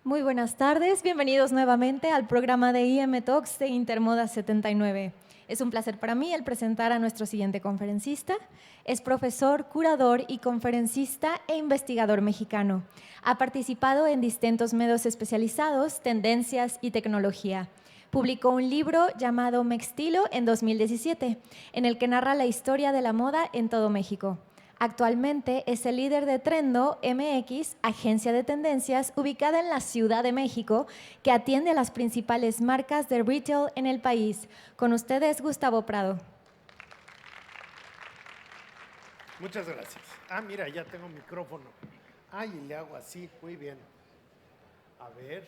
Muy buenas tardes, bienvenidos nuevamente al programa de IM Talks de Intermoda 79. Es un placer para mí el presentar a nuestro siguiente conferencista. Es profesor, curador y conferencista e investigador mexicano. Ha participado en distintos medios especializados, tendencias y tecnología. Publicó un libro llamado Mextilo en 2017, en el que narra la historia de la moda en todo México. Actualmente es el líder de Trendo MX, agencia de tendencias ubicada en la Ciudad de México, que atiende a las principales marcas de retail en el país. Con ustedes, Gustavo Prado. Muchas gracias. Mira, ya tengo micrófono. Y le hago así, muy bien. A ver.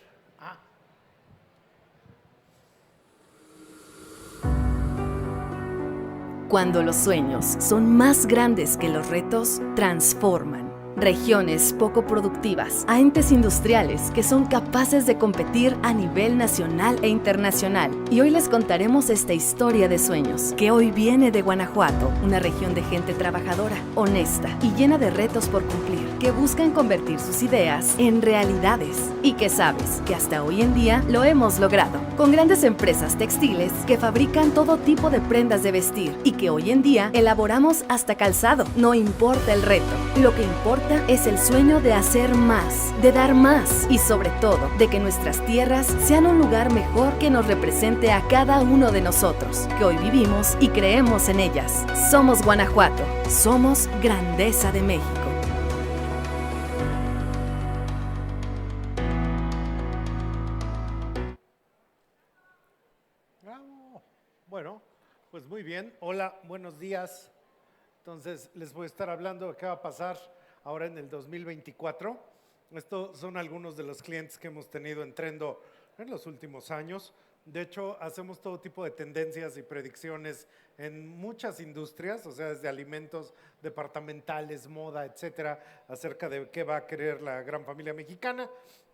Cuando los sueños son más grandes que los retos, transforman. Regiones poco productivas a entes industriales que son capaces de competir a nivel nacional e internacional. Y hoy les contaremos esta historia de sueños, que hoy viene de Guanajuato, una región de gente trabajadora, honesta y llena de retos por cumplir, que buscan convertir sus ideas en realidades y que sabes que hasta hoy en día lo hemos logrado, con grandes empresas textiles que fabrican todo tipo de prendas de vestir y que hoy en día elaboramos hasta calzado. No importa el reto, lo que importa es el sueño de hacer más, de dar más y sobre todo de que nuestras tierras sean un lugar mejor que nos represente a cada uno de nosotros, que hoy vivimos y creemos en ellas. Somos Guanajuato, somos Grandeza de México. Bravo. Bueno, pues muy bien. Hola, buenos días. Entonces, les voy a estar hablando de qué va a pasar ahora en el 2024. Estos son algunos de los clientes que hemos tenido en Trendo en los últimos años. De hecho, hacemos todo tipo de tendencias y predicciones en muchas industrias, o sea, desde alimentos, departamentales, moda, etcétera, acerca de qué va a querer la gran familia mexicana.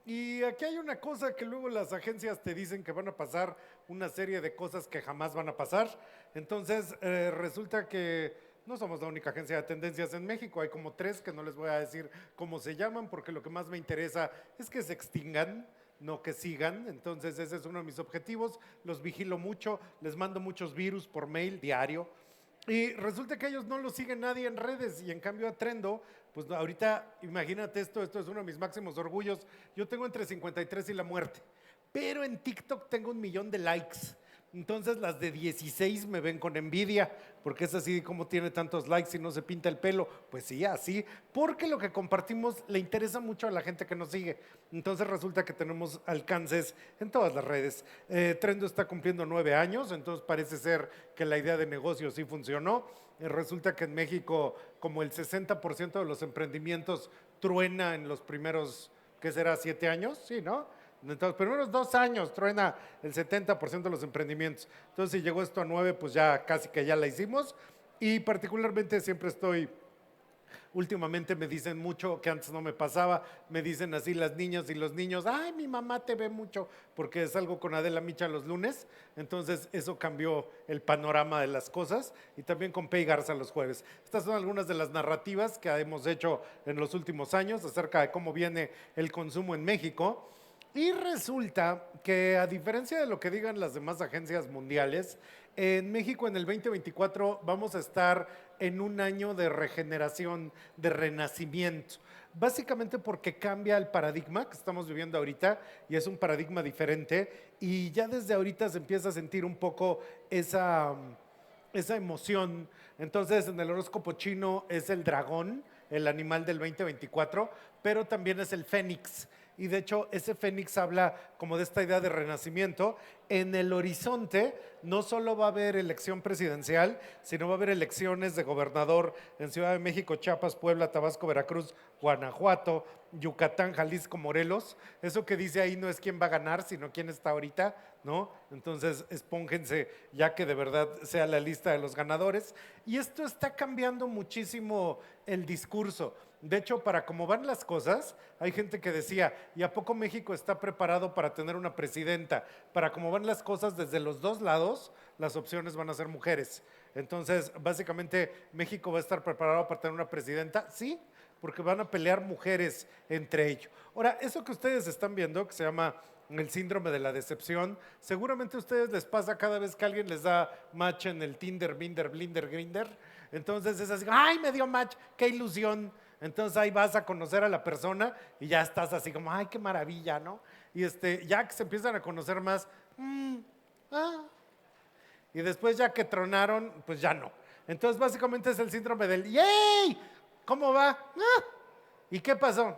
Y aquí hay una cosa que luego las agencias te dicen que van a pasar una serie de cosas que jamás van a pasar. Entonces, resulta que no somos la única agencia de tendencias en México, hay como 3 que no les voy a decir cómo se llaman porque lo que más me interesa es que se extingan, no que sigan. Entonces ese es uno de mis objetivos, los vigilo mucho, les mando muchos virus por mail diario y resulta que ellos no los sigue nadie en redes y en cambio a Trendo, pues ahorita imagínate esto es uno de mis máximos orgullos, yo tengo entre 53 y la muerte, pero en TikTok tengo 1,000,000 de likes. Entonces las de 16 me ven con envidia, porque es así como tiene tantos likes y no se pinta el pelo. Pues sí, así, porque lo que compartimos le interesa mucho a la gente que nos sigue. Entonces resulta que tenemos alcances en todas las redes. Trendo está cumpliendo 9 años, entonces parece ser que la idea de negocio sí funcionó. Resulta que en México como el 60% de los emprendimientos truena en los primeros, ¿qué será? 7 años, sí, ¿no? Entonces, los primeros 2 años truena el 70% de los emprendimientos. Entonces, si llegó esto a 9, pues ya casi que ya la hicimos. Y particularmente siempre últimamente me dicen mucho, que antes no me pasaba, me dicen así las niñas y los niños, ay, mi mamá te ve mucho, porque salgo con Adela Micha los lunes. Entonces, eso cambió el panorama de las cosas. Y también con Pei Garza los jueves. Estas son algunas de las narrativas que hemos hecho en los últimos años acerca de cómo viene el consumo en México. Y resulta que a diferencia de lo que digan las demás agencias mundiales, en México en el 2024 vamos a estar en un año de regeneración, de renacimiento. Básicamente porque cambia el paradigma que estamos viviendo ahorita y es un paradigma diferente y ya desde ahorita se empieza a sentir un poco esa emoción. Entonces en el horóscopo chino es el dragón, el animal del 2024, pero también es el fénix. Y de hecho ese fénix habla como de esta idea de renacimiento. En el horizonte no solo va a haber elección presidencial, sino va a haber elecciones de gobernador en Ciudad de México, Chiapas, Puebla, Tabasco, Veracruz, Guanajuato, Yucatán, Jalisco, Morelos. Eso que dice ahí no es quién va a ganar, sino quién está ahorita, ¿no? Entonces espóngense ya que de verdad sea la lista de los ganadores. Y esto está cambiando muchísimo el discurso. De hecho, para cómo van las cosas, hay gente que decía, ¿y a poco México está preparado para tener una presidenta? Para cómo van las cosas desde los dos lados, las opciones van a ser mujeres. Entonces, básicamente, ¿México va a estar preparado para tener una presidenta? Sí, porque van a pelear mujeres entre ellos. Ahora, eso que ustedes están viendo, que se llama el síndrome de la decepción, seguramente a ustedes les pasa cada vez que alguien les da match en el Tinder, Binder, Blinder, Grinder. Entonces es así, ¡ay, me dio match! ¡Qué ilusión! Entonces ahí vas a conocer a la persona y ya estás así como, ¡ay, qué maravilla!, ¿no? Y ya que se empiezan a conocer más, y después ya que tronaron, pues ya no. Entonces básicamente es el síndrome del ¡yay! ¿Cómo va? ¿Y qué pasó?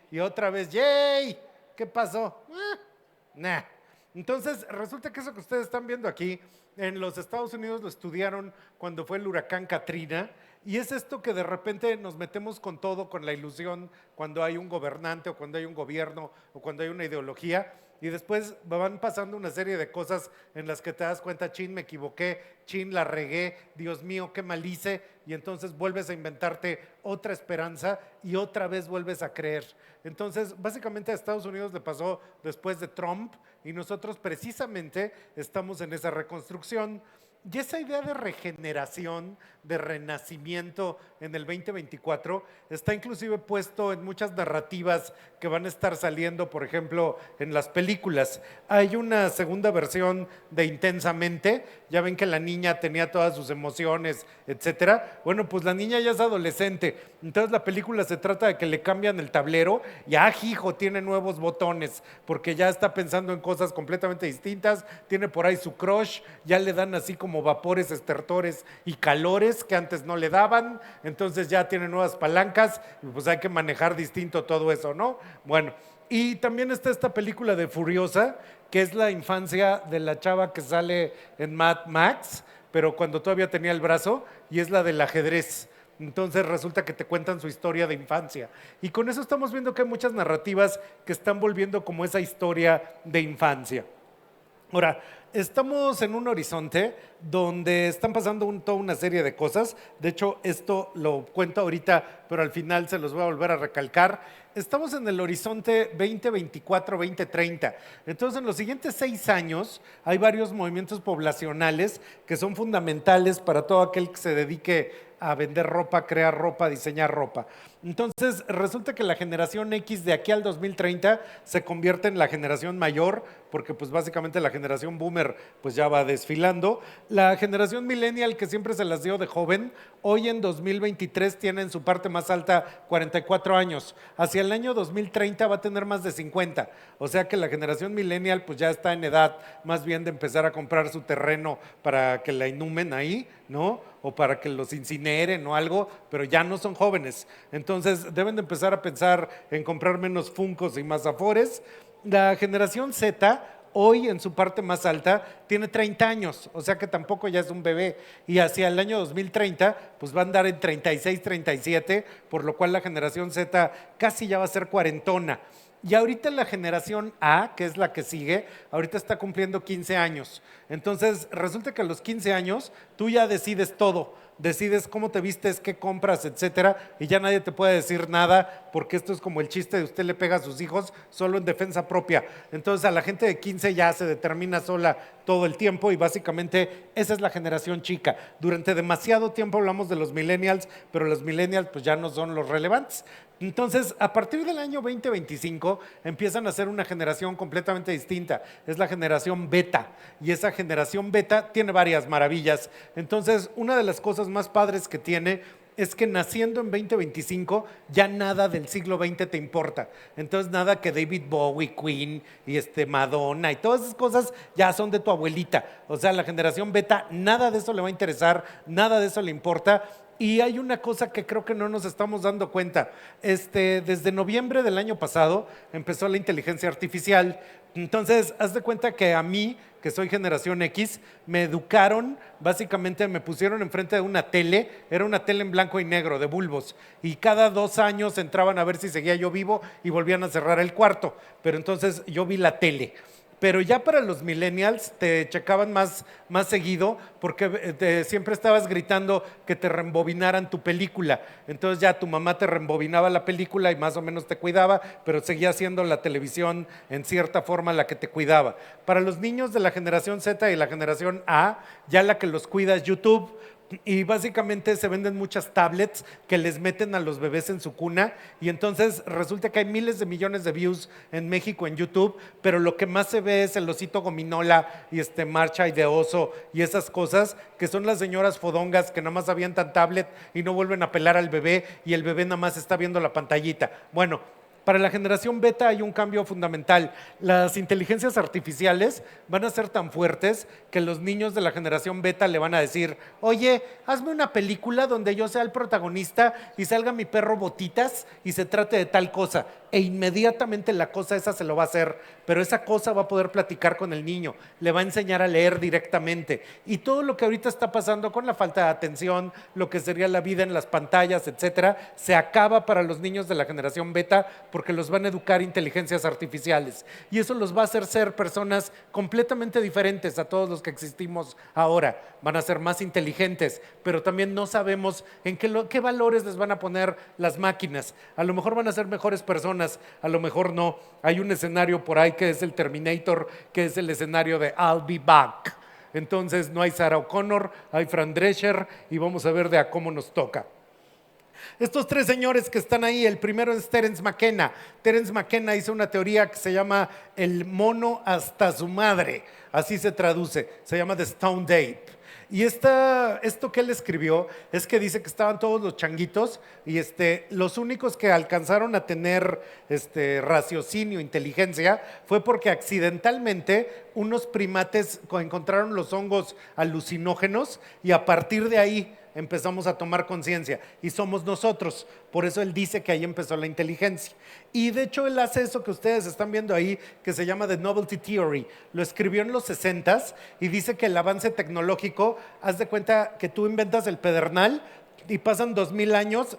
Y otra vez, ¡yay! ¿Qué pasó? Nah. Entonces resulta que eso que ustedes están viendo aquí, en los Estados Unidos lo estudiaron cuando fue el huracán Katrina, y es esto que de repente nos metemos con todo, con la ilusión, cuando hay un gobernante o cuando hay un gobierno o cuando hay una ideología, y después van pasando una serie de cosas en las que te das cuenta, chin, me equivoqué, chin, la regué, Dios mío, qué mal hice, y entonces vuelves a inventarte otra esperanza y otra vez vuelves a creer. Entonces, básicamente a Estados Unidos le pasó después de Trump y nosotros precisamente estamos en esa reconstrucción. Y esa idea de regeneración, de renacimiento en el 2024 está inclusive puesto en muchas narrativas que van a estar saliendo, por ejemplo, en las películas. Hay una segunda versión de Intensamente, ya ven que la niña tenía todas sus emociones, etcétera. Bueno, pues la niña ya es adolescente, entonces la película se trata de que le cambian el tablero y hijo, tiene nuevos botones, porque ya está pensando en cosas completamente distintas, tiene por ahí su crush, ya le dan así como vapores, estertores y calores que antes no le daban, entonces ya tiene nuevas palancas y pues hay que manejar distinto todo eso, ¿no? Bueno, y también está esta película de Furiosa, que es la infancia de la chava que sale en Mad Max, pero cuando todavía tenía el brazo, y es la del ajedrez. Entonces resulta que te cuentan su historia de infancia. Y con eso estamos viendo que hay muchas narrativas que están volviendo como esa historia de infancia. Ahora, estamos en un horizonte donde están pasando toda una serie de cosas. De hecho, esto lo cuento ahorita, pero al final se los voy a volver a recalcar. Estamos en el horizonte 2024-2030. Entonces, en los siguientes 6 años hay varios movimientos poblacionales que son fundamentales para todo aquel que se dedique a vender ropa, crear ropa, diseñar ropa. Entonces, resulta que la generación X de aquí al 2030 se convierte en la generación mayor, porque pues básicamente la generación boomer pues ya va desfilando. La generación millennial, que siempre se las dio de joven, hoy en 2023 tiene en su parte más alta 44 años. Hacia el año 2030 va a tener más de 50. O sea que la generación millennial pues ya está en edad más bien de empezar a comprar su terreno para que la inhumen ahí, ¿no? O para que los incineren o algo, pero ya no son jóvenes. Entonces deben de empezar a pensar en comprar menos Funkos y más Afores. La generación Z, hoy en su parte más alta, tiene 30 años, o sea que tampoco ya es un bebé. Y hacia el año 2030, pues va a andar en 36, 37, por lo cual la generación Z casi ya va a ser cuarentona. Y ahorita la generación A, que es la que sigue, ahorita está cumpliendo 15 años. Entonces, resulta que a los 15 años tú ya decides todo. Decides cómo te vistes, qué compras, etcétera, y ya nadie te puede decir nada, porque esto es como el chiste de usted le pega a sus hijos solo en defensa propia. Entonces, a la gente de 15 ya se determina sola todo el tiempo y básicamente esa es la generación chica. Durante demasiado tiempo hablamos de los millennials, pero los millennials pues ya no son los relevantes. Entonces, a partir del año 2025 empiezan a ser una generación completamente distinta. Es la generación beta, y esa generación beta tiene varias maravillas. Entonces, una de las cosas más padres que tiene es que naciendo en 2025 ya nada del siglo XX te importa. Entonces nada que David Bowie, Queen y Madonna y todas esas cosas ya son de tu abuelita. O sea, la generación beta, nada de eso le va a interesar, nada de eso le importa. Y hay una cosa que creo que no nos estamos dando cuenta. Desde noviembre del año pasado empezó la inteligencia artificial. Entonces, haz de cuenta que a mí, que soy generación X, me educaron, básicamente me pusieron enfrente de una tele, era una tele en blanco y negro, de bulbos, y cada 2 años entraban a ver si seguía yo vivo y volvían a cerrar el cuarto, pero entonces yo vi la tele. Pero ya para los millennials te checaban más seguido porque siempre estabas gritando que te reembobinaran tu película. Entonces ya tu mamá te reembobinaba la película y más o menos te cuidaba, pero seguía siendo la televisión en cierta forma la que te cuidaba. Para los niños de la generación Z y la generación A, ya la que los cuida es YouTube, Y básicamente se venden muchas tablets que les meten a los bebés en su cuna y entonces resulta que hay miles de millones de views en México en YouTube, pero lo que más se ve es el osito gominola y marcha y de oso y esas cosas que son las señoras fodongas que nada más avientan tablet y no vuelven a pelar al bebé y el bebé nada más está viendo la pantallita. Bueno, para la generación beta hay un cambio fundamental. Las inteligencias artificiales van a ser tan fuertes que los niños de la generación beta le van a decir, oye, hazme una película donde yo sea el protagonista y salga mi perro Botitas y se trate de tal cosa. E inmediatamente la cosa esa se lo va a hacer, pero esa cosa va a poder platicar con el niño, le va a enseñar a leer directamente. Y todo lo que ahorita está pasando con la falta de atención, lo que sería la vida en las pantallas, etcétera, se acaba para los niños de la generación beta porque los van a educar inteligencias artificiales. Y eso los va a hacer ser personas completamente diferentes a todos los que existimos ahora. Van a ser más inteligentes, pero también no sabemos en qué valores les van a poner las máquinas. A lo mejor van a ser mejores personas, a lo mejor no. Hay un escenario por ahí que es el Terminator, que es el escenario de I'll be back. Entonces no hay Sarah O'Connor, hay Fran Drescher y vamos a ver de a cómo nos toca. Estos tres señores que están ahí, el primero es Terence McKenna. Terence McKenna hizo una teoría que se llama el mono hasta su madre, así se traduce, se llama The Stoned Ape. Y esto que él escribió es que dice que estaban todos los changuitos y los únicos que alcanzaron a tener raciocinio, inteligencia, fue porque accidentalmente unos primates encontraron los hongos alucinógenos y a partir de ahí empezamos a tomar conciencia y somos nosotros. Por eso él dice que ahí empezó la inteligencia. Y de hecho él hace eso que ustedes están viendo ahí, que se llama The Novelty Theory. Lo escribió en los 60s y dice que el avance tecnológico, haz de cuenta que tú inventas el pedernal y pasan 2000 años,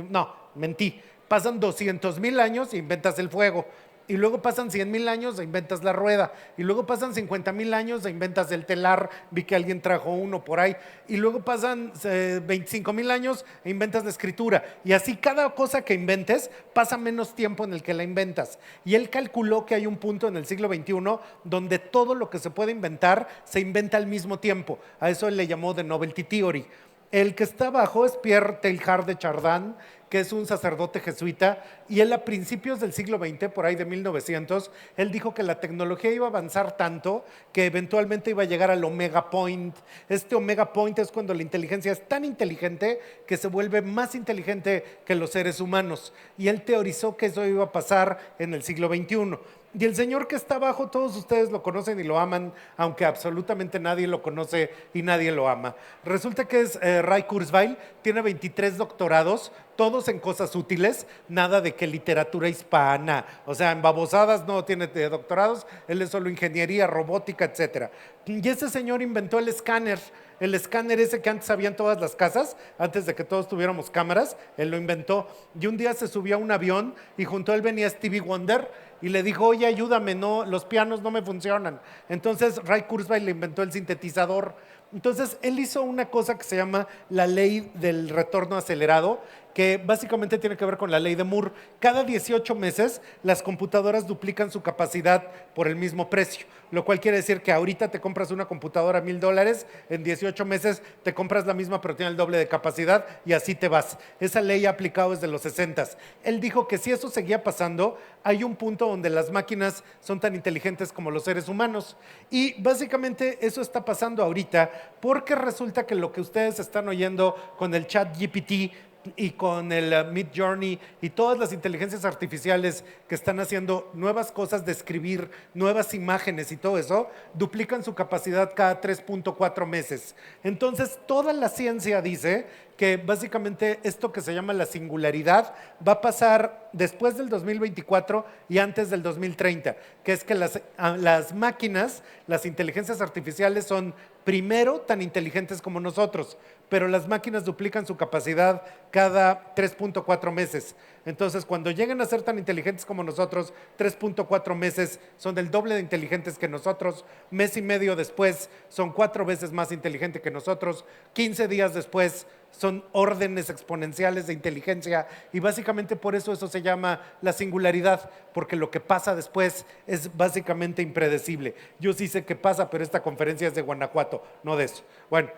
no, mentí, pasan 200,000 años e inventas el fuego. Y luego pasan 100,000 años e inventas la rueda. Y luego pasan 50,000 años e inventas el telar. Vi que alguien trajo uno por ahí. Y luego pasan 25,000 años e inventas la escritura. Y así cada cosa que inventes pasa menos tiempo en el que la inventas. Y él calculó que hay un punto en el siglo XXI donde todo lo que se puede inventar se inventa al mismo tiempo. A eso él le llamó The Novelty Theory. El que está abajo es Pierre Teilhard de Chardin, que es un sacerdote jesuita, y él a principios del siglo XX, por ahí de 1900, él dijo que la tecnología iba a avanzar tanto que eventualmente iba a llegar al Omega Point. Este Omega Point es cuando la inteligencia es tan inteligente que se vuelve más inteligente que los seres humanos, y él teorizó que eso iba a pasar en el siglo XXI. Y el señor que está abajo, todos ustedes lo conocen y lo aman, aunque absolutamente nadie lo conoce y nadie lo ama. Resulta que es Ray Kurzweil, tiene 23 doctorados, todos en cosas útiles, nada de que literatura hispana, o sea, en babosadas no tiene doctorados, él es solo ingeniería, robótica, etcétera. Y ese señor inventó el escáner ese que antes había en todas las casas, antes de que todos tuviéramos cámaras, él lo inventó. Y un día se subió a un avión y junto a él venía Stevie Wonder y le dijo, oye, ayúdame, no, los pianos no me funcionan. Entonces Ray Kurzweil le inventó el sintetizador. Entonces él hizo una cosa que se llama la ley del retorno acelerado, que básicamente tiene que ver con la ley de Moore. Cada 18 meses las computadoras duplican su capacidad por el mismo precio, lo cual quiere decir que ahorita te compras una computadora $1,000, en 18 meses te compras la misma pero tiene el doble de capacidad y así te vas. Esa ley ha aplicado desde los 60s. Él dijo que si eso seguía pasando, hay un punto donde las máquinas son tan inteligentes como los seres humanos. Y básicamente eso está pasando ahorita porque resulta que lo que ustedes están oyendo con el ChatGPT y con el Midjourney y todas las inteligencias artificiales que están haciendo nuevas cosas de escribir, nuevas imágenes y todo eso, duplican su capacidad cada 3.4 meses. Entonces, toda la ciencia dice que básicamente esto que se llama la singularidad va a pasar después del 2024 y antes del 2030, que es que las máquinas, las inteligencias artificiales son primero tan inteligentes como nosotros, pero las máquinas duplican su capacidad cada 3.4 meses. Entonces, cuando lleguen a ser tan inteligentes como nosotros, 3.4 meses son del doble de inteligentes que nosotros, mes y medio después son 4 veces más inteligente que nosotros, 15 días después son órdenes exponenciales de inteligencia y básicamente por eso se llama la singularidad, porque lo que pasa después es básicamente impredecible. Yo sí sé qué pasa, pero esta conferencia es de Guanajuato, no de eso. Bueno,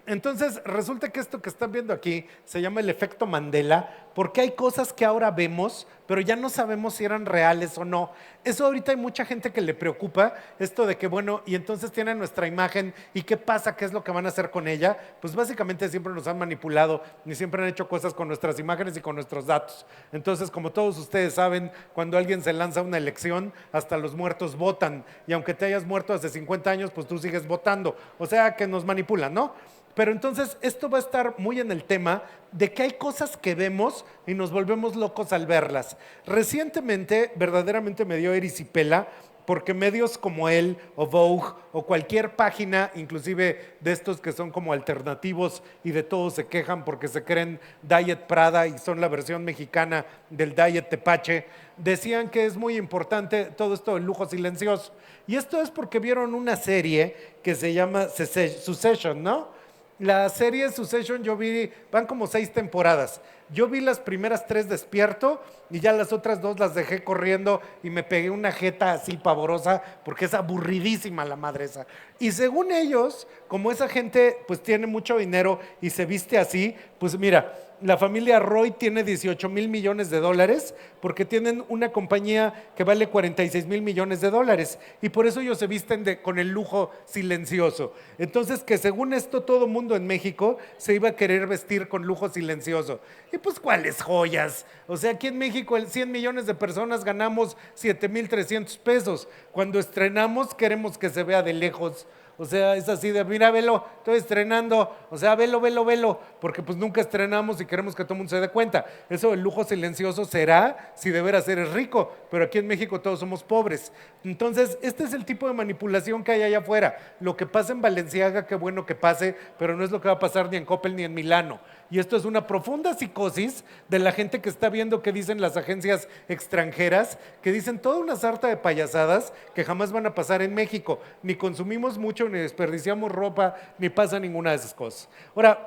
Entonces, resulta que esto que están viendo aquí se llama el efecto Mandela, porque hay cosas que ahora vemos, pero ya no sabemos si eran reales o no. Eso ahorita hay mucha gente que le preocupa, esto de que, bueno, y entonces tienen nuestra imagen, ¿y qué pasa? ¿Qué es lo que van a hacer con ella? Pues básicamente siempre nos han manipulado, ni siempre han hecho cosas con nuestras imágenes y con nuestros datos. Entonces, como todos ustedes saben, cuando alguien se lanza a una elección, hasta los muertos votan, y aunque te hayas muerto hace 50 años, pues tú sigues votando. O sea, que nos manipulan, ¿no? Pero entonces esto va a estar muy en el tema de que hay cosas que vemos y nos volvemos locos al verlas. Recientemente, verdaderamente me dio erisipela, porque medios como él o Vogue o cualquier página, inclusive de estos que son como alternativos y de todos se quejan porque se creen Diet Prada y son la versión mexicana del Diet Tepache, decían que es muy importante todo esto del lujo silencioso. Y esto es porque vieron una serie que se llama Succession, ¿no? La serie Succession yo vi, van como 6 temporadas. Yo vi las primeras 3 despierto y ya las otras 2 las dejé corriendo y me pegué una jeta así pavorosa porque es aburridísima la madre esa. Y según ellos, como esa gente pues tiene mucho dinero y se viste así, pues mira, la familia Roy tiene 18 mil millones de dólares porque tienen una compañía que vale 46 mil millones de dólares y por eso ellos se visten con el lujo silencioso. Entonces que según esto todo mundo en México se iba a querer vestir con lujo silencioso. Y pues ¿cuáles joyas? O sea, aquí en México 100 millones de personas ganamos 7,300 pesos. Cuando estrenamos queremos que se vea de lejos. O sea, es así de, mira, velo, estoy estrenando, o sea, velo, velo, velo, porque pues nunca estrenamos y queremos que todo el mundo se dé cuenta. Eso del lujo silencioso será si de veras eres rico, pero aquí en México todos somos pobres. Entonces, este es el tipo de manipulación que hay allá afuera. Lo que pasa en Balenciaga, qué bueno que pase, pero no es lo que va a pasar ni en Coppel ni en Milano. Y esto es una profunda psicosis de la gente que está viendo qué dicen las agencias extranjeras, que dicen toda una sarta de payasadas que jamás van a pasar en México. Ni consumimos mucho, ni desperdiciamos ropa, ni pasa ninguna de esas cosas. Ahora,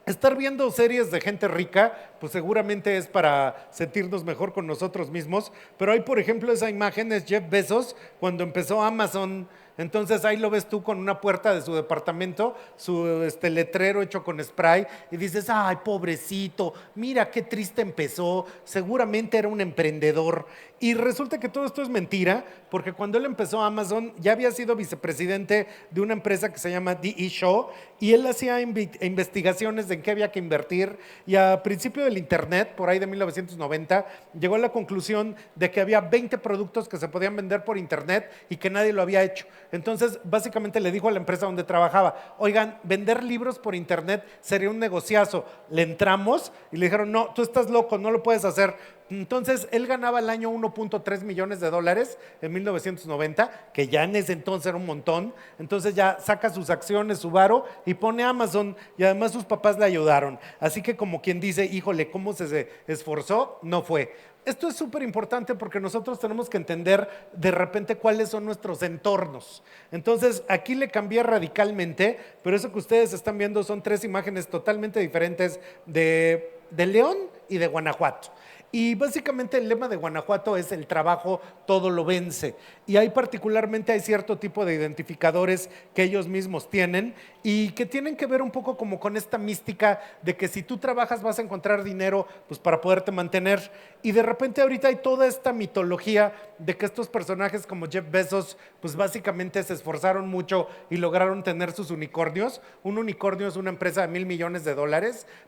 estar viendo series de gente rica, pues seguramente es para sentirnos mejor con nosotros mismos, pero hay, por ejemplo, esa imagen es Jeff Bezos cuando empezó Amazon. Entonces ahí lo ves tú con una puerta de su departamento, su letrero hecho con spray y dices, ay, pobrecito, mira qué triste empezó, seguramente era un emprendedor. Y resulta que todo esto es mentira, porque cuando él empezó Amazon ya había sido vicepresidente de una empresa que se llama D.E. Shaw y él hacía investigaciones de en qué había que invertir y a principio del internet, por ahí de 1990, llegó a la conclusión de que había 20 productos que se podían vender por internet y que nadie lo había hecho. Entonces, básicamente le dijo a la empresa donde trabajaba, oigan, vender libros por internet sería un negociazo. Le entramos y le dijeron, no, tú estás loco, no lo puedes hacer. Entonces, él ganaba al año 1.3 millones de dólares en 1990, que ya en ese entonces era un montón. Entonces ya saca sus acciones, su varo y pone Amazon y además sus papás le ayudaron. Así que como quien dice, híjole, ¿cómo se esforzó? No fue. Esto es súper importante porque nosotros tenemos que entender de repente cuáles son nuestros entornos. Entonces, aquí le cambié radicalmente, pero eso que ustedes están viendo son 3 imágenes totalmente diferentes de León y de Guanajuato. Y básicamente el lema de Guanajuato es el trabajo todo lo vence. Y hay particularmente cierto tipo de identificadores que ellos mismos tienen y que tienen que ver un poco como con esta mística de que si tú trabajas vas a encontrar dinero pues para poderte mantener. Y de repente ahorita hay toda esta mitología de que estos personajes como Jeff Bezos pues básicamente se esforzaron mucho y lograron tener sus unicornios. Un unicornio es una empresa de $1,000 millones,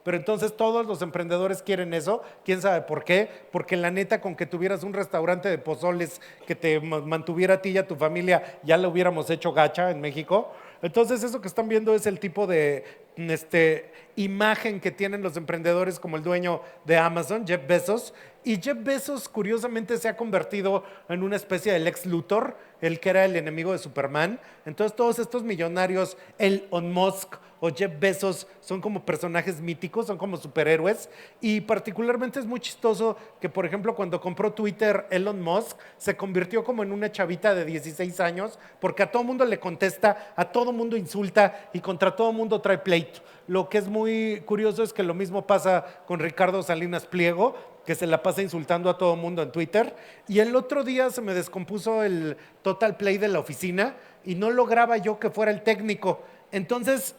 pero entonces todos los emprendedores quieren eso. ¿Quién sabe por qué? Porque la neta, con que tuvieras un restaurante de pozoles que te mantuviera a ti y a tu familia, ya lo hubiéramos hecho gacha en México. Entonces eso que están viendo es el tipo de imagen que tienen los emprendedores como el dueño de Amazon, Jeff Bezos. Y Jeff Bezos curiosamente se ha convertido en una especie de Lex Luthor, el que era el enemigo de Superman. Entonces todos estos millonarios, Elon Musk o Jeff Bezos, son como personajes míticos, son como superhéroes. Y particularmente es muy chistoso que, por ejemplo, cuando compró Twitter, Elon Musk se convirtió como en una chavita de 16 años porque a todo mundo le contesta, a todo mundo insulta y contra todo mundo trae pleito. Lo que es muy curioso es que lo mismo pasa con Ricardo Salinas Pliego, que se la pasa insultando a todo mundo en Twitter. Y el otro día se me descompuso el Total Play de la oficina y no lograba yo que fuera el técnico. Entonces,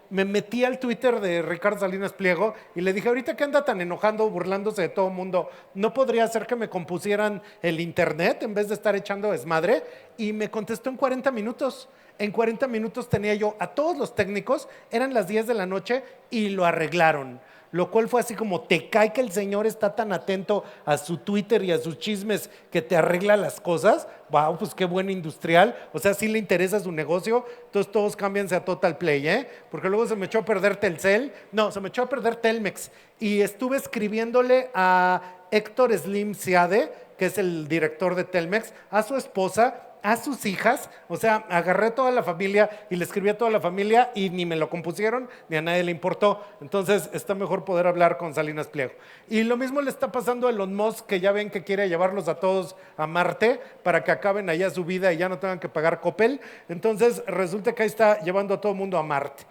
me metí al Twitter de Ricardo Salinas Pliego y le dije, ahorita que anda tan enojando, burlándose de todo el mundo, ¿no podría ser que me compusieran el internet en vez de estar echando desmadre? Y me contestó en 40 minutos. En 40 minutos tenía yo a todos los técnicos, eran las 10 de la noche y lo arreglaron. Lo cual fue así como, te cae que el señor está tan atento a su Twitter y a sus chismes que te arregla las cosas. Wow, pues qué buen industrial. O sea, sí le interesa su negocio. Entonces todos cámbianse a Total Play, ¿eh? Porque luego se me echó a perder Telcel. No, se me echó a perder Telmex. Y estuve escribiéndole a Héctor Slim Seade, que es el director de Telmex, a su esposa, a sus hijas, o sea, agarré toda la familia y le escribí a toda la familia y ni me lo compusieron, ni a nadie le importó. Entonces está mejor poder hablar con Salinas Pliego. Y lo mismo le está pasando a Elon Musk, que ya ven que quiere llevarlos a todos a Marte para que acaben allá su vida y ya no tengan que pagar Coppel. Entonces resulta que ahí está llevando a todo el mundo a Marte.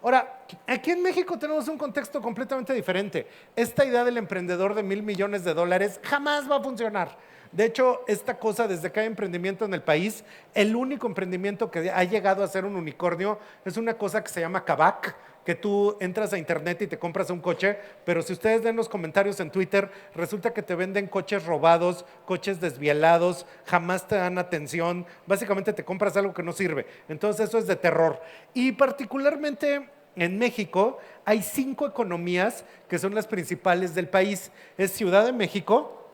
Ahora, aquí en México tenemos un contexto completamente diferente. Esta idea del emprendedor de $1,000 millones jamás va a funcionar. De hecho, esta cosa, desde que hay emprendimiento en el país, el único emprendimiento que ha llegado a ser un unicornio es una cosa que se llama Kavak, que tú entras a internet y te compras un coche, pero si ustedes ven los comentarios en Twitter, resulta que te venden coches robados, coches desvielados, jamás te dan atención, básicamente te compras algo que no sirve. Entonces eso es de terror. Y particularmente en México hay 5 economías que son las principales del país. Es Ciudad de México,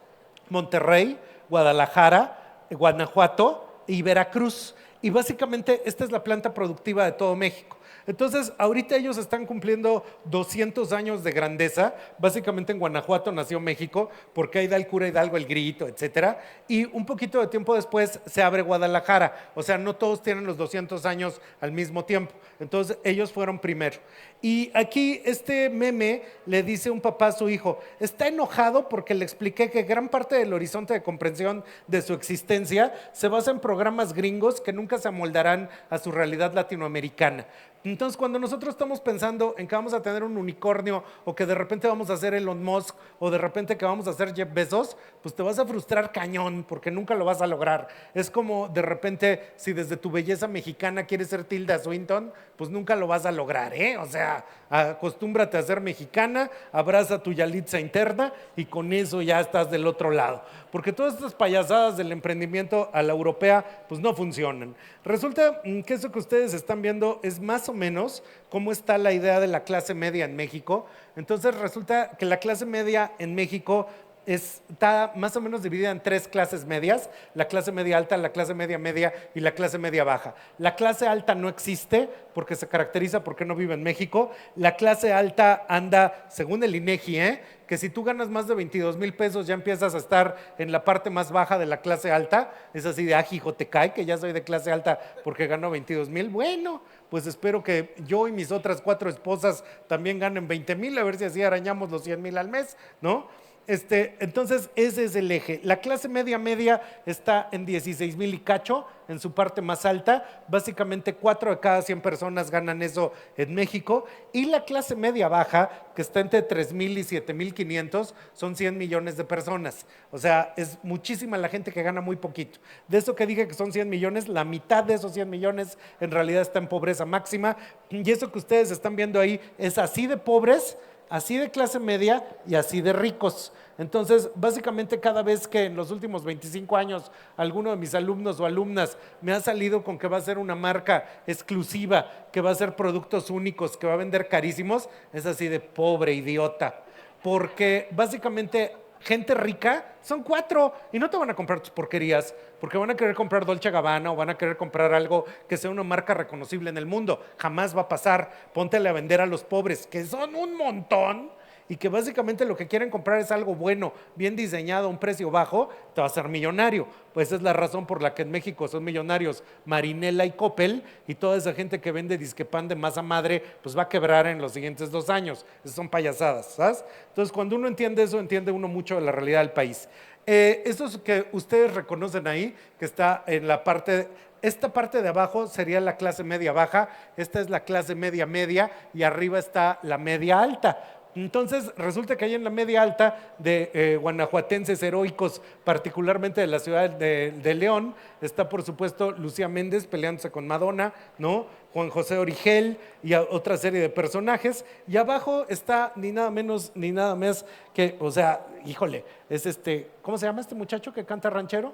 Monterrey, Guadalajara, Guanajuato y Veracruz. Y básicamente esta es la planta productiva de todo México. Entonces, ahorita ellos están cumpliendo 200 años de grandeza. Básicamente en Guanajuato nació México, porque ahí da el cura Hidalgo el grito, etcétera. Y un poquito de tiempo después se abre Guadalajara. O sea, no todos tienen los 200 años al mismo tiempo. Entonces, ellos fueron primero. Y aquí este meme le dice un papá a su hijo, está enojado porque le expliqué que gran parte del horizonte de comprensión de su existencia se basa en programas gringos que nunca se amoldarán a su realidad latinoamericana. Entonces, cuando nosotros estamos pensando en que vamos a tener un unicornio o que de repente vamos a hacer Elon Musk o de repente que vamos a hacer Jeff Bezos, pues te vas a frustrar cañón porque nunca lo vas a lograr. Es como de repente si desde tu belleza mexicana quieres ser Tilda Swinton, pues nunca lo vas a lograr, ¿eh? O sea, acostúmbrate a ser mexicana, abraza tu Yalitza interna y con eso ya estás del otro lado. Porque todas estas payasadas del emprendimiento a la europea pues no funcionan. Resulta que eso que ustedes están viendo es más o menos cómo está la idea de la clase media en México. Entonces resulta que la clase media en México está más o menos dividida en 3 clases medias: la clase media alta, la clase media media y la clase media baja. La clase alta no existe porque se caracteriza porque no vive en México. La clase alta anda, según el INEGI, que si tú ganas más de 22,000 pesos ya empiezas a estar en la parte más baja de la clase alta. Es así de, hijo, te cae que ya soy de clase alta porque gano 22,000. Bueno, pues espero que yo y mis otras 4 esposas también ganen 20,000, a ver si así arañamos los 100,000 al mes, ¿no? Entonces ese es el eje. La clase media media está en 16,000 y cacho, en su parte más alta. Básicamente 4 de cada 100 personas ganan eso en México. Y la clase media baja, que está entre 3,000 y 7,500, son 100 millones de personas. O sea, es muchísima la gente que gana muy poquito. De eso que dije que son 100 millones, la mitad de esos 100 millones en realidad está en pobreza máxima. Y eso que ustedes están viendo ahí es así de pobres, así de clase media y así de ricos. Entonces, básicamente cada vez que en los últimos 25 años alguno de mis alumnos o alumnas me ha salido con que va a ser una marca exclusiva, que va a ser productos únicos, que va a vender carísimos, es así de pobre idiota. Porque básicamente gente rica son 4 y no te van a comprar tus porquerías porque van a querer comprar Dolce & Gabbana o van a querer comprar algo que sea una marca reconocible en el mundo. Jamás va a pasar. Póntele a vender a los pobres, que son un montón y que básicamente lo que quieren comprar es algo bueno, bien diseñado, a un precio bajo, te va a hacer millonario. Pues esa es la razón por la que en México son millonarios Marinela y Coppel, y toda esa gente que vende disque pan de masa madre pues va a quebrar en los siguientes 2 años. Esas son payasadas, ¿sabes? Entonces, cuando uno entiende eso, entiende uno mucho de la realidad del país. Esto es que ustedes reconocen ahí, que está en la parte... Esta parte de abajo sería la clase media baja, esta es la clase media media y arriba está la media alta. Entonces, resulta que ahí en la media alta de guanajuatenses heroicos, particularmente de la ciudad de León, está por supuesto Lucía Méndez peleándose con Madonna, ¿no? Juan José Origel y otra serie de personajes. Y abajo está ni nada menos ni nada más que, o sea, híjole, es ¿cómo se llama este muchacho que canta ranchero?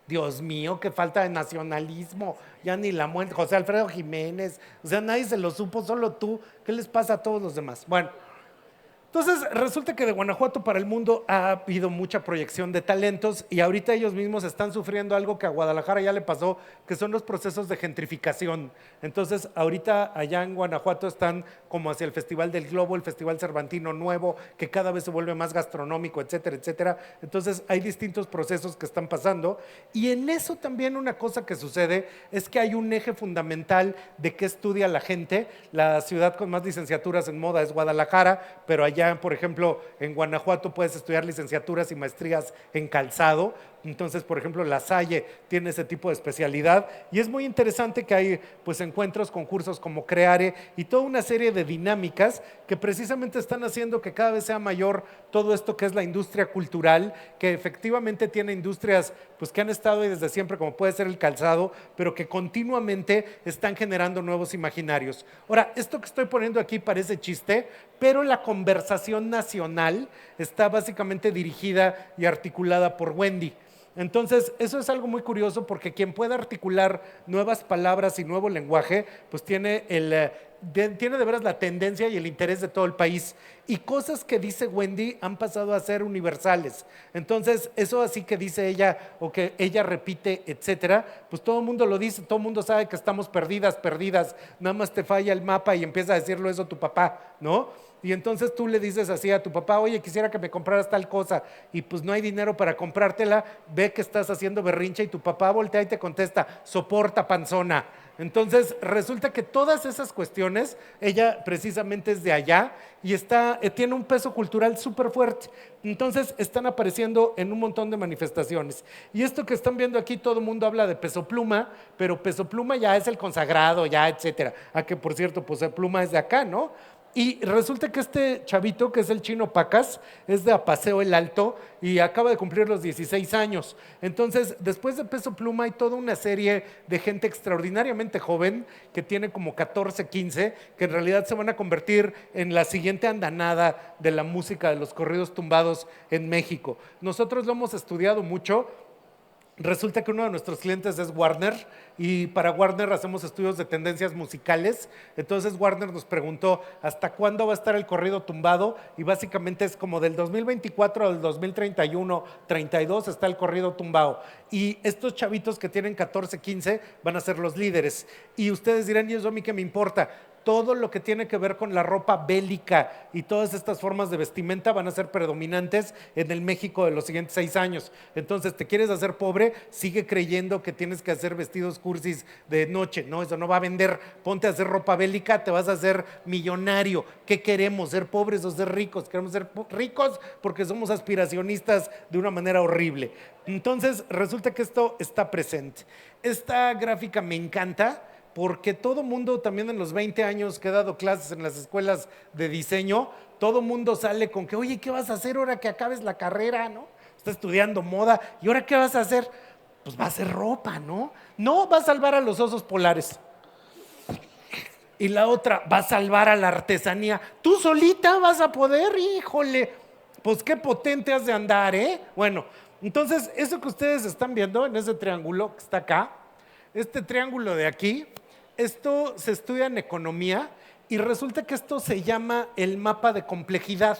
Dios mío, qué falta de nacionalismo, ya ni la muerte, José Alfredo Jiménez, o sea, nadie se lo supo, solo tú, ¿qué les pasa a todos los demás? Bueno, entonces resulta que de Guanajuato para el mundo ha habido mucha proyección de talentos y ahorita ellos mismos están sufriendo algo que a Guadalajara ya le pasó, que son los procesos de gentrificación. Entonces ahorita allá en Guanajuato están como hacia el Festival del Globo, el Festival Cervantino Nuevo, que cada vez se vuelve más gastronómico, etcétera, etcétera. Entonces hay distintos procesos que están pasando y en eso también una cosa que sucede es que hay un eje fundamental de qué estudia la gente. La ciudad con más licenciaturas en moda es Guadalajara, pero allá por ejemplo, en Guanajuato puedes estudiar licenciaturas y maestrías en calzado. Entonces, por ejemplo, La Salle tiene ese tipo de especialidad y es muy interesante que hay pues encuentros, concursos como Creare y toda una serie de dinámicas que precisamente están haciendo que cada vez sea mayor todo esto que es la industria cultural, que efectivamente tiene industrias pues que han estado ahí desde siempre, como puede ser el calzado, pero que continuamente están generando nuevos imaginarios. Ahora, esto que estoy poniendo aquí parece chiste, pero la conversación nacional está básicamente dirigida y articulada por Wendy. Entonces, eso es algo muy curioso porque quien pueda articular nuevas palabras y nuevo lenguaje, pues tiene tiene de veras la tendencia y el interés de todo el país. Y cosas que dice Wendy han pasado a ser universales. Entonces, eso así que dice ella o que ella repite, etcétera, pues todo el mundo lo dice, todo el mundo sabe que estamos perdidas, nada más te falla el mapa y empieza a decirlo eso tu papá, ¿no? Y entonces tú le dices así a tu papá, oye, quisiera que me compraras tal cosa, y pues no hay dinero para comprártela, ve que estás haciendo berrinche y tu papá voltea y te contesta, soporta, panzona. Entonces resulta que todas esas cuestiones, ella precisamente es de allá y tiene un peso cultural súper fuerte. Entonces están apareciendo en un montón de manifestaciones. Y esto que están viendo aquí, todo el mundo habla de Peso Pluma, pero Peso Pluma ya es el consagrado, ya, etcétera. A que por cierto, pues el Pluma es de acá, ¿no? Y resulta que este chavito, que es el Chino Pacas, es de Apaseo el Alto y acaba de cumplir los 16 años. Entonces, después de Peso Pluma hay toda una serie de gente extraordinariamente joven que tiene como 14, 15, que en realidad se van a convertir en la siguiente andanada de la música de los corridos tumbados en México. Nosotros lo hemos estudiado mucho. Resulta que uno de nuestros clientes es Warner y para Warner hacemos estudios de tendencias musicales. Entonces Warner nos preguntó hasta cuándo va a estar el corrido tumbado y básicamente es como del 2024 al 2031, 32 está el corrido tumbado. Y estos chavitos que tienen 14, 15 van a ser los líderes. Y ustedes dirán, ¿y eso a mí qué me importa? Todo lo que tiene que ver con la ropa bélica y todas estas formas de vestimenta van a ser predominantes en el México de los siguientes 6 años. Entonces, ¿te quieres hacer pobre? Sigue creyendo que tienes que hacer vestidos cursis de noche. No, eso no va a vender. Ponte a hacer ropa bélica, te vas a hacer millonario. ¿Qué queremos? ¿Ser pobres o ser ricos? Queremos ser ricos porque somos aspiracionistas de una manera horrible. Entonces, resulta que esto está presente. Esta gráfica me encanta, porque todo mundo, también en los 20 años que he dado clases en las escuelas de diseño, todo mundo sale con que, oye, ¿qué vas a hacer ahora que acabes la carrera, no? Estás estudiando moda, ¿y ahora qué vas a hacer? Pues va a hacer ropa, ¿no? No, va a salvar a los osos polares. Y la otra, va a salvar a la artesanía. Tú solita vas a poder, híjole, pues qué potente has de andar, ¿eh? Bueno, entonces, eso que ustedes están viendo en ese triángulo que está acá, este triángulo de aquí, esto se estudia en economía y resulta que esto se llama el mapa de complejidad.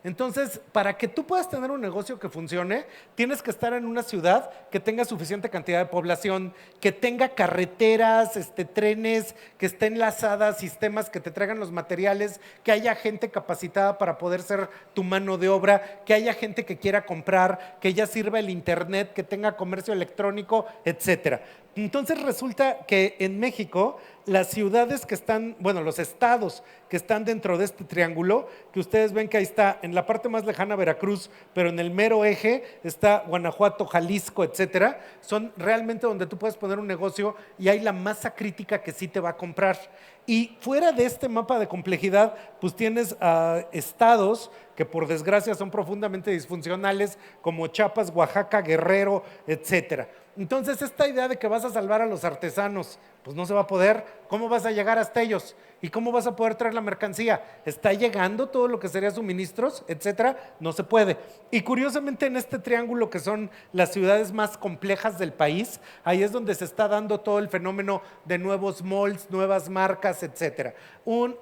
Entonces, para que tú puedas tener un negocio que funcione, tienes que estar en una ciudad que tenga suficiente cantidad de población, que tenga carreteras, trenes, que esté enlazada, sistemas que te traigan los materiales, que haya gente capacitada para poder ser tu mano de obra, que haya gente que quiera comprar, que ya sirva el internet, que tenga comercio electrónico, etcétera. Entonces resulta que en México las ciudades que están, bueno, los estados que están dentro de este triángulo, que ustedes ven que ahí está en la parte más lejana Veracruz, pero en el mero eje está Guanajuato, Jalisco, etcétera, son realmente donde tú puedes poner un negocio y hay la masa crítica que sí te va a comprar. Y fuera de este mapa de complejidad, pues tienes estados que por desgracia son profundamente disfuncionales, como Chiapas, Oaxaca, Guerrero, etcétera. Entonces, esta idea de que vas a salvar a los artesanos, pues no se va a poder. ¿Cómo vas a llegar hasta ellos? ¿Y cómo vas a poder traer la mercancía? ¿Está llegando todo lo que sería suministros, etcétera? No se puede. Y curiosamente en este triángulo que son las ciudades más complejas del país, ahí es donde se está dando todo el fenómeno de nuevos malls, nuevas marcas, etcétera.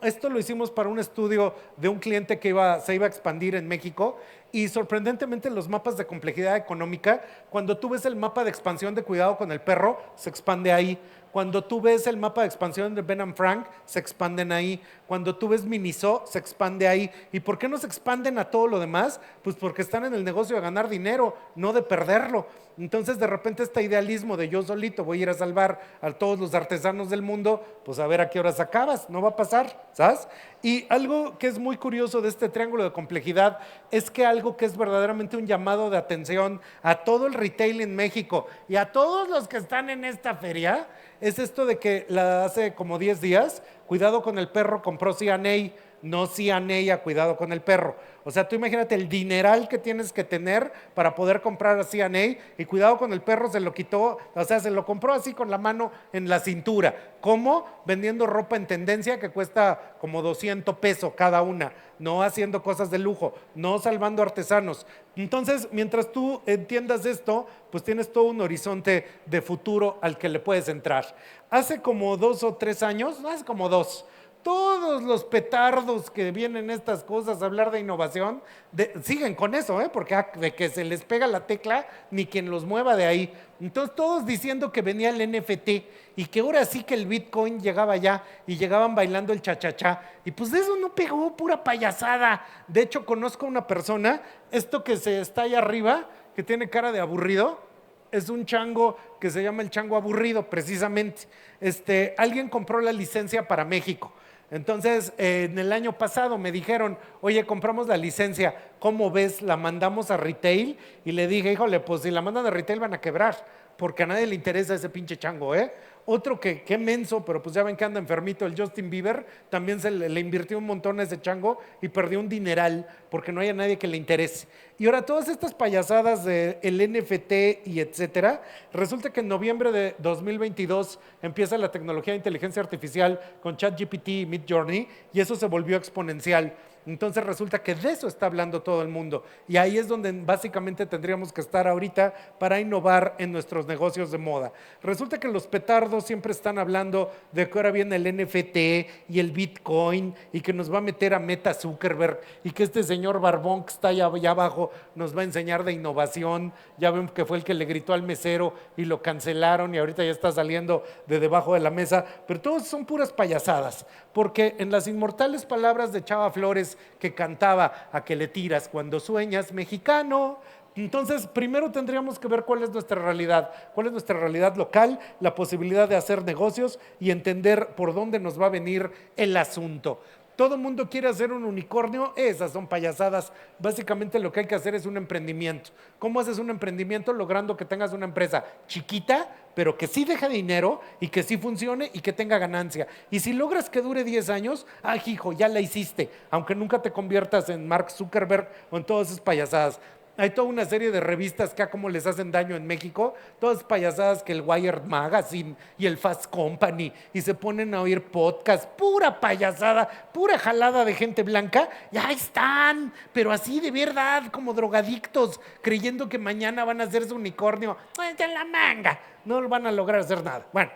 Esto lo hicimos para un estudio de un cliente que se iba a expandir en México. Y sorprendentemente los mapas de complejidad económica, cuando tú ves el mapa de expansión de cuidado con el perro, se expande ahí. Cuando tú ves el mapa de expansión de Ben and Frank, se expanden ahí. Cuando tú ves Miniso, se expande ahí. ¿Y por qué no se expanden a todo lo demás? Pues porque están en el negocio de ganar dinero, no de perderlo. Entonces de repente este idealismo de yo solito voy a ir a salvar a todos los artesanos del mundo, pues a ver a qué horas acabas, no va a pasar, ¿sabes? Y algo que es muy curioso de este triángulo de complejidad es que algo que es verdaderamente un llamado de atención a todo el retail en México y a todos los que están en esta feria, es esto de que hace como 10 días, Cuidado con el Perro compró C&A, no C&A a Cuidado con el Perro. O sea, tú imagínate el dineral que tienes que tener para poder comprar a C&A, y Cuidado con el Perro se lo quitó, o sea, se lo compró así con la mano en la cintura. ¿Cómo? Vendiendo ropa en tendencia que cuesta como 200 pesos cada una, no haciendo cosas de lujo, no salvando artesanos. Entonces, mientras tú entiendas esto, pues tienes todo un horizonte de futuro al que le puedes entrar. Hace como 2 o 3 años, no hace como 2, todos los petardos que vienen estas cosas a hablar de innovación, siguen con eso, porque de que se les pega la tecla, ni quien los mueva de ahí. Entonces todos diciendo que venía el NFT y que ahora sí que el Bitcoin llegaba ya y llegaban bailando el cha-cha-cha. Y pues de eso no pegó, pura payasada. De hecho, conozco a una persona, esto que está ahí arriba, que tiene cara de aburrido, es un chango que se llama el chango aburrido, precisamente. Alguien compró la licencia para México. Entonces, en el año pasado me dijeron, oye, compramos la licencia, ¿cómo ves? ¿La mandamos a retail? Y le dije, híjole, pues si la mandan a retail van a quebrar, porque a nadie le interesa ese pinche chango, Otro que, qué menso, pero pues ya ven que anda enfermito, el Justin Bieber, también le invirtió un montón a ese chango y perdió un dineral, porque no hay a nadie que le interese. Y ahora todas estas payasadas del NFT y etcétera, resulta que en noviembre de 2022 empieza la tecnología de inteligencia artificial con ChatGPT y Midjourney, y eso se volvió exponencial. Entonces resulta que de eso está hablando todo el mundo, y ahí es donde básicamente tendríamos que estar ahorita para innovar en nuestros negocios de moda. Resulta que los petardos siempre están hablando de que ahora viene el NFT y el Bitcoin y que nos va a meter a Meta Zuckerberg y que este señor barbón que está allá abajo nos va a enseñar de innovación. Ya ven que fue el que le gritó al mesero y lo cancelaron y ahorita ya está saliendo de debajo de la mesa, pero todos son puras payasadas, porque en las inmortales palabras de Chava Flores, que cantaba a que le tiras cuando sueñas, mexicano. Entonces, primero tendríamos que ver cuál es nuestra realidad local, la posibilidad de hacer negocios y entender por dónde nos va a venir el asunto. Todo el mundo quiere hacer un unicornio, esas son payasadas. Básicamente lo que hay que hacer es un emprendimiento. ¿Cómo haces un emprendimiento? Logrando que tengas una empresa chiquita, pero que sí deje dinero y que sí funcione y que tenga ganancia. Y si logras que dure 10 años, hijo, ya la hiciste, aunque nunca te conviertas en Mark Zuckerberg o en todas esas payasadas. Hay toda una serie de revistas que a cómo les hacen daño en México, todas payasadas que el Wired Magazine y el Fast Company, y se ponen a oír podcast, pura payasada, pura jalada de gente blanca, y ahí están, pero así de verdad, como drogadictos, creyendo que mañana van a hacer su unicornio. En la manga, no van a lograr hacer nada. Bueno,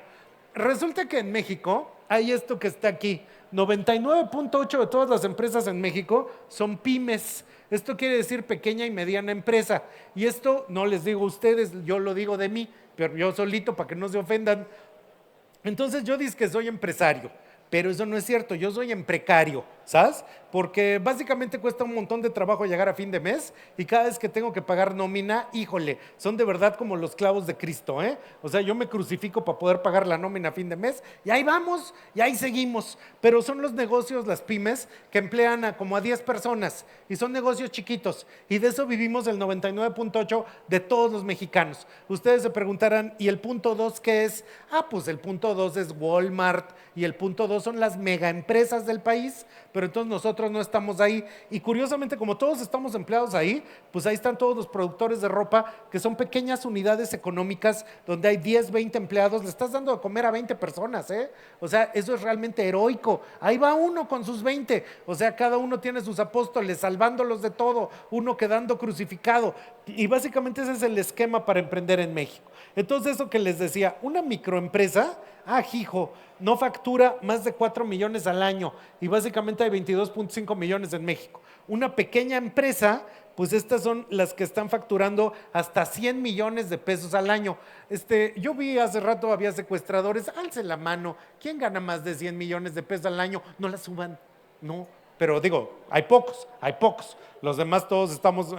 resulta que en México hay esto que está aquí, 99.8 de todas las empresas en México son pymes. Esto quiere decir pequeña y mediana empresa. Y esto no les digo a ustedes, yo lo digo de mí, pero yo solito para que no se ofendan. Entonces yo digo que soy empresario, pero eso no es cierto, yo soy emprecario. ¿sabes? Porque básicamente cuesta un montón de trabajo llegar a fin de mes y cada vez que tengo que pagar nómina, híjole, son de verdad como los clavos de Cristo, ¿eh? O sea, yo me crucifico para poder pagar la nómina a fin de mes y ahí vamos y ahí seguimos. Pero son los negocios, las pymes, que emplean como a 10 personas y son negocios chiquitos y de eso vivimos el 99.8 de todos los mexicanos. Ustedes se preguntarán, ¿y el punto 2 qué es? Pues el punto 2 es Walmart y el punto 2 son las mega empresas del país, pero entonces nosotros no estamos ahí. Y curiosamente, como todos estamos empleados ahí, pues ahí están todos los productores de ropa, que son pequeñas unidades económicas donde hay 10, 20 empleados. Le estás dando de comer a 20 personas, ¿eh? O sea, eso es realmente heroico. Ahí va uno con sus 20. O sea, cada uno tiene sus apóstoles, salvándolos de todo, uno quedando crucificado. Y básicamente ese es el esquema para emprender en México. Entonces, eso que les decía, una microempresa, hijo, no factura más de 4 millones al año y básicamente hay 22.5 millones en México. Una pequeña empresa, pues estas son las que están facturando hasta 100 millones de pesos al año. Yo vi hace rato, había secuestradores, alce la mano, ¿quién gana más de 100 millones de pesos al año? No la suban, no. Pero digo, hay pocos. Los demás todos estamos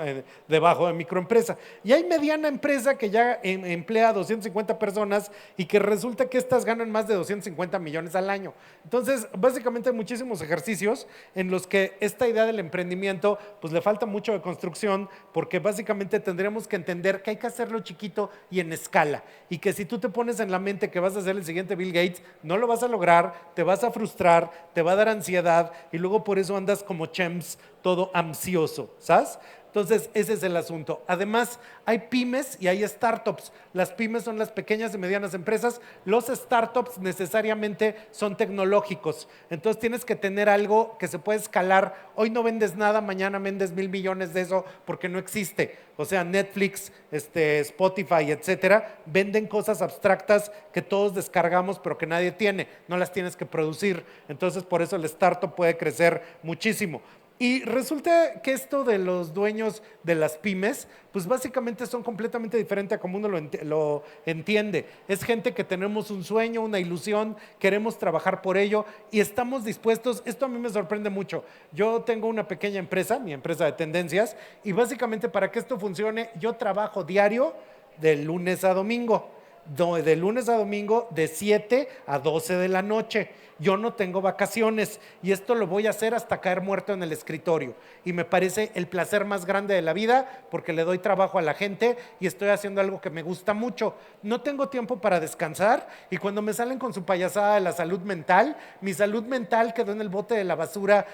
debajo de microempresa. Y hay mediana empresa que ya emplea a 250 personas y que resulta que estas ganan más de 250 millones al año. Entonces, básicamente hay muchísimos ejercicios en los que esta idea del emprendimiento, pues le falta mucho de construcción, porque básicamente tendremos que entender que hay que hacerlo chiquito y en escala. Y que si tú te pones en la mente que vas a ser el siguiente Bill Gates, no lo vas a lograr, te vas a frustrar, te va a dar ansiedad y luego por eso andas como Chems, todo ansioso, ¿sabes? Entonces, ese es el asunto. Además, hay pymes y hay startups. Las pymes son las pequeñas y medianas empresas. Los startups necesariamente son tecnológicos. Entonces, tienes que tener algo que se puede escalar. Hoy no vendes nada, mañana vendes 1,000 millones de eso porque no existe. O sea, Netflix, Spotify, etcétera, venden cosas abstractas que todos descargamos pero que nadie tiene. No las tienes que producir. Entonces, por eso el startup puede crecer muchísimo. Y resulta que esto de los dueños de las pymes, pues básicamente son completamente diferentes a como uno lo entiende. Es gente que tenemos un sueño, una ilusión, queremos trabajar por ello y estamos dispuestos. Esto a mí me sorprende mucho. Yo tengo una pequeña empresa, mi empresa de tendencias, y básicamente para que esto funcione, yo trabajo diario de lunes a domingo. De lunes a domingo de 7 a 12 de la noche. Yo no tengo vacaciones y esto lo voy a hacer hasta caer muerto en el escritorio. Y me parece el placer más grande de la vida porque le doy trabajo a la gente y estoy haciendo algo que me gusta mucho. No tengo tiempo para descansar y cuando me salen con su payasada de la salud mental, mi salud mental quedó en el bote de la basura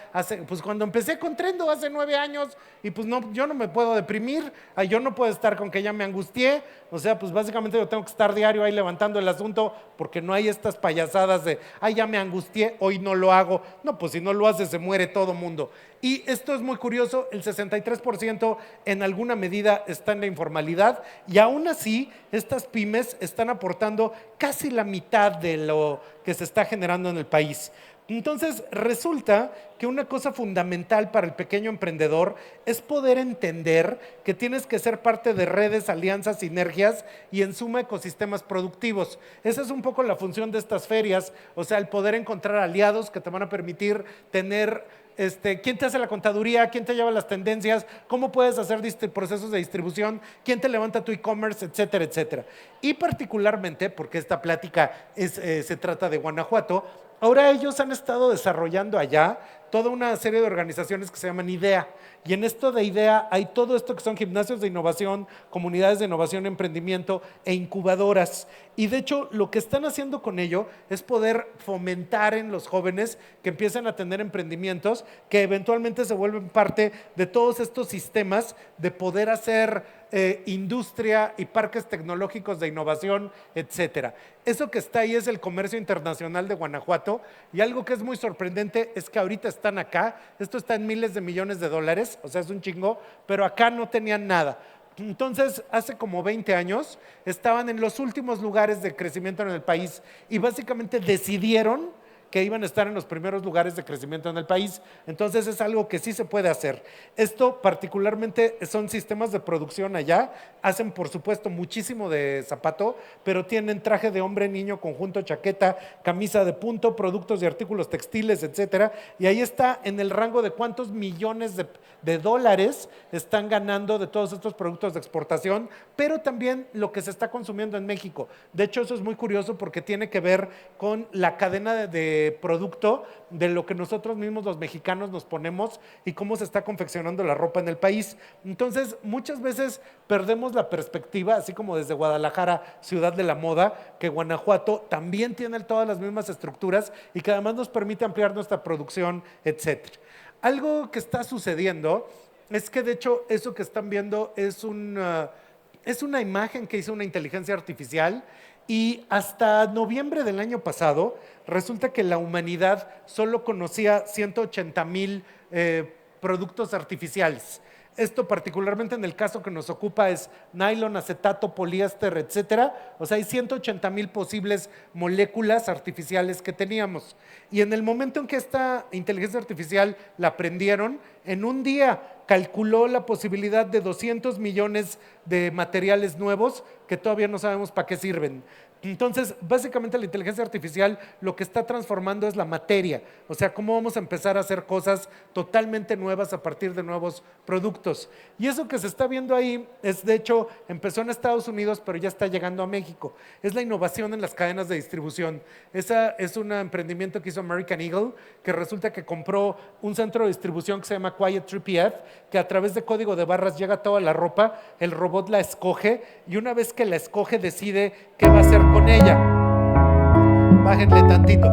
pues cuando empecé con Trendo hace 9 años y pues no, yo no me puedo deprimir, yo no puedo estar con que ya me angustié, o sea, pues básicamente yo tengo que estar diario ahí levantando el asunto porque no hay estas payasadas de, ya me angustié, hoy no lo hago. No, pues si no lo haces se muere todo mundo. Y esto es muy curioso, el 63% en alguna medida está en la informalidad y aún así estas pymes están aportando casi la mitad de lo que se está generando en el país. Entonces resulta que una cosa fundamental para el pequeño emprendedor es poder entender que tienes que ser parte de redes, alianzas, sinergias y en suma ecosistemas productivos. Esa es un poco la función de estas ferias, o sea, el poder encontrar aliados que te van a permitir tener quién te hace la contaduría, quién te lleva las tendencias, cómo puedes hacer procesos de distribución, quién te levanta tu e-commerce, etcétera, etcétera. Y particularmente, porque esta plática se trata de Guanajuato, ahora ellos han estado desarrollando allá toda una serie de organizaciones que se llaman IDEA. Y en esto de IDEA hay todo esto que son gimnasios de innovación, comunidades de innovación, emprendimiento e incubadoras. Y de hecho lo que están haciendo con ello es poder fomentar en los jóvenes que empiecen a tener emprendimientos que eventualmente se vuelven parte de todos estos sistemas de poder hacer industria y parques tecnológicos de innovación, etcétera. Eso que está ahí es el comercio internacional de Guanajuato y algo que es muy sorprendente es que ahorita están acá, esto está en miles de millones de dólares, o sea es un chingo, pero acá no tenían nada. Entonces, hace como 20 años estaban en los últimos lugares de crecimiento en el país y básicamente decidieron que iban a estar en los primeros lugares de crecimiento en el país. Entonces es algo que sí se puede hacer. Esto particularmente son sistemas de producción allá, hacen por supuesto muchísimo de zapato, pero tienen traje de hombre, niño, conjunto, chaqueta, camisa de punto, productos y artículos textiles, etcétera. Y ahí está en el rango de cuántos millones de dólares están ganando de todos estos productos de exportación, pero también lo que se está consumiendo en México. De hecho, eso es muy curioso porque tiene que ver con la cadena de producto de lo que nosotros mismos los mexicanos nos ponemos y cómo se está confeccionando la ropa en el país. Entonces, muchas veces perdemos la perspectiva, así como desde Guadalajara, ciudad de la moda, que Guanajuato también tiene todas las mismas estructuras y que además nos permite ampliar nuestra producción, etcétera. Algo que está sucediendo es que de hecho eso que están viendo es una imagen que hizo una inteligencia artificial y hasta noviembre del año pasado resulta que la humanidad solo conocía 180,000 productos artificiales. Esto particularmente en el caso que nos ocupa es nylon, acetato, poliéster, etcétera. O sea, hay 180,000 posibles moléculas artificiales que teníamos. Y en el momento en que esta inteligencia artificial la aprendieron, en un día calculó la posibilidad de 200 millones de materiales nuevos que todavía no sabemos para qué sirven. Entonces, básicamente la inteligencia artificial lo que está transformando es la materia, o sea, cómo vamos a empezar a hacer cosas totalmente nuevas a partir de nuevos productos. Y eso que se está viendo ahí es, de hecho, empezó en Estados Unidos, pero ya está llegando a México. Es la innovación en las cadenas de distribución. Esa es un emprendimiento que hizo American Eagle, que resulta que compró un centro de distribución que se llama Quiet 3PF, que a través de código de barras llega toda la ropa, el robot la escoge y una vez que la escoge decide qué va a hacer con ella. Bájenle tantito.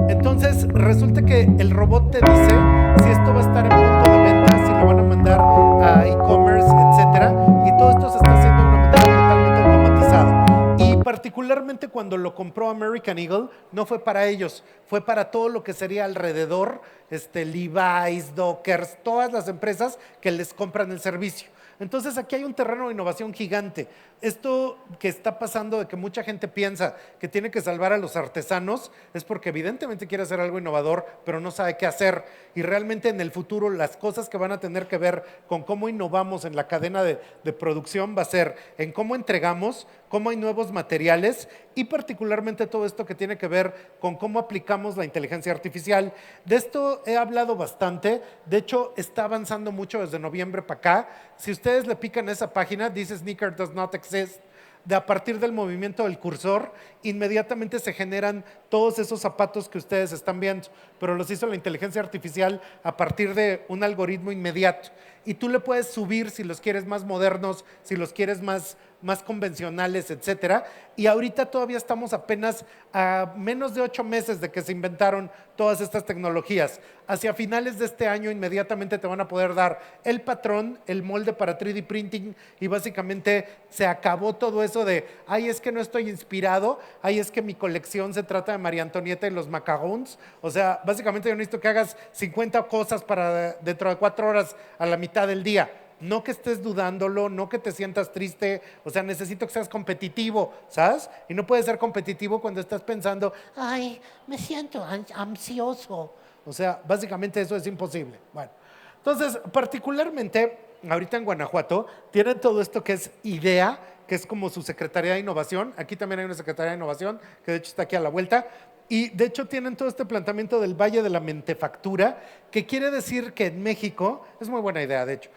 Entonces resulta que el robot te dice si esto va a estar en punto de venta, si lo van a mandar a e-commerce, etcétera, y todo esto se está haciendo de una manera totalmente automatizada. Y particularmente cuando lo compró American Eagle, no fue para ellos, fue para todo lo que sería alrededor, Levi's, Dockers, todas las empresas que les compran el servicio. Entonces aquí hay un terreno de innovación gigante. Esto que está pasando de que mucha gente piensa que tiene que salvar a los artesanos es porque evidentemente quiere hacer algo innovador, pero no sabe qué hacer. Y realmente en el futuro las cosas que van a tener que ver con cómo innovamos en la cadena de producción va a ser en cómo entregamos, cómo hay nuevos materiales y particularmente todo esto que tiene que ver con cómo aplicamos la inteligencia artificial. De esto he hablado bastante, de hecho está avanzando mucho desde noviembre para acá. Si ustedes le pican a esa página, dice Sneaker does not exist, a partir del movimiento del cursor, inmediatamente se generan todos esos zapatos que ustedes están viendo, pero los hizo la inteligencia artificial a partir de un algoritmo inmediato. Y tú le puedes subir si los quieres más modernos, si los quieres más convencionales, etcétera. Y ahorita todavía estamos apenas a menos de 8 meses de que se inventaron todas estas tecnologías. Hacia finales de este año inmediatamente te van a poder dar el patrón, el molde para 3D printing y básicamente se acabó todo eso de, ay, es que no estoy inspirado, ay, es que mi colección se trata de María Antonieta y los macarons. O sea, básicamente yo necesito que hagas 50 cosas para dentro de 4 horas a la mitad del día. No que estés dudándolo, no que te sientas triste, o sea, necesito que seas competitivo, ¿sabes? Y no puedes ser competitivo cuando estás pensando, ay, me siento ansioso. O sea, básicamente eso es imposible. Bueno, entonces, particularmente, ahorita en Guanajuato, tienen todo esto que es IDEA, que es como su Secretaría de Innovación. Aquí también hay una Secretaría de Innovación, que de hecho está aquí a la vuelta. Y de hecho tienen todo este planteamiento del Valle de la Mentefactura, que quiere decir que en México, es muy buena idea de hecho,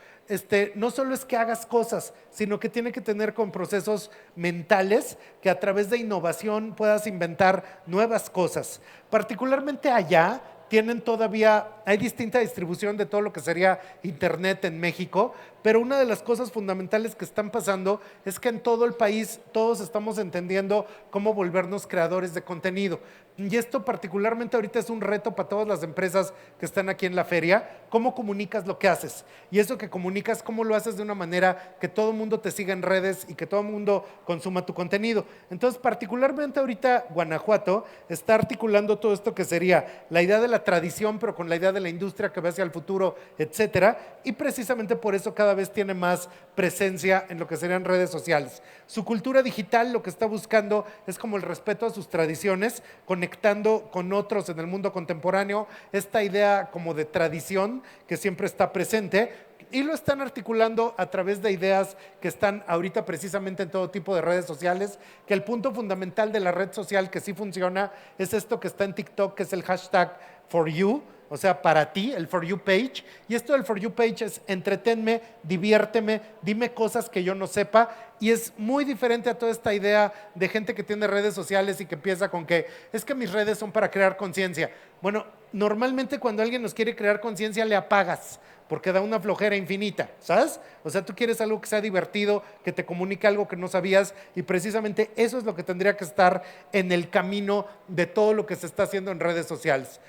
no solo es que hagas cosas, sino que tiene que tener con procesos mentales que a través de innovación puedas inventar nuevas cosas. Particularmente allá tienen todavía, hay distinta distribución de todo lo que sería internet en México, pero una de las cosas fundamentales que están pasando es que en todo el país todos estamos entendiendo cómo volvernos creadores de contenido. Y esto particularmente ahorita es un reto para todas las empresas que están aquí en la feria, cómo comunicas lo que haces. Y eso que comunicas, cómo lo haces de una manera que todo el mundo te siga en redes y que todo el mundo consuma tu contenido. Entonces, particularmente ahorita Guanajuato está articulando todo esto que sería la idea de la tradición, pero con la idea de la industria que va hacia el futuro, etcétera. Y precisamente por eso cada cada vez tiene más presencia en lo que serían redes sociales. Su cultura digital lo que está buscando es como el respeto a sus tradiciones, conectando con otros en el mundo contemporáneo, esta idea como de tradición que siempre está presente, y lo están articulando a través de ideas que están ahorita precisamente en todo tipo de redes sociales, que el punto fundamental de la red social que sí funciona es esto que está en TikTok, que es el hashtag for you, o sea, para ti, el For You Page. Y esto del For You Page es entretenme, diviérteme, dime cosas que yo no sepa. Y es muy diferente a toda esta idea de gente que tiene redes sociales y que empieza con que es que mis redes son para crear conciencia. Bueno, normalmente cuando alguien nos quiere crear conciencia le apagas, porque da una flojera infinita, ¿sabes? O sea, tú quieres algo que sea divertido, que te comunique algo que no sabías, y precisamente eso es lo que tendría que estar en el camino de todo lo que se está haciendo en redes sociales.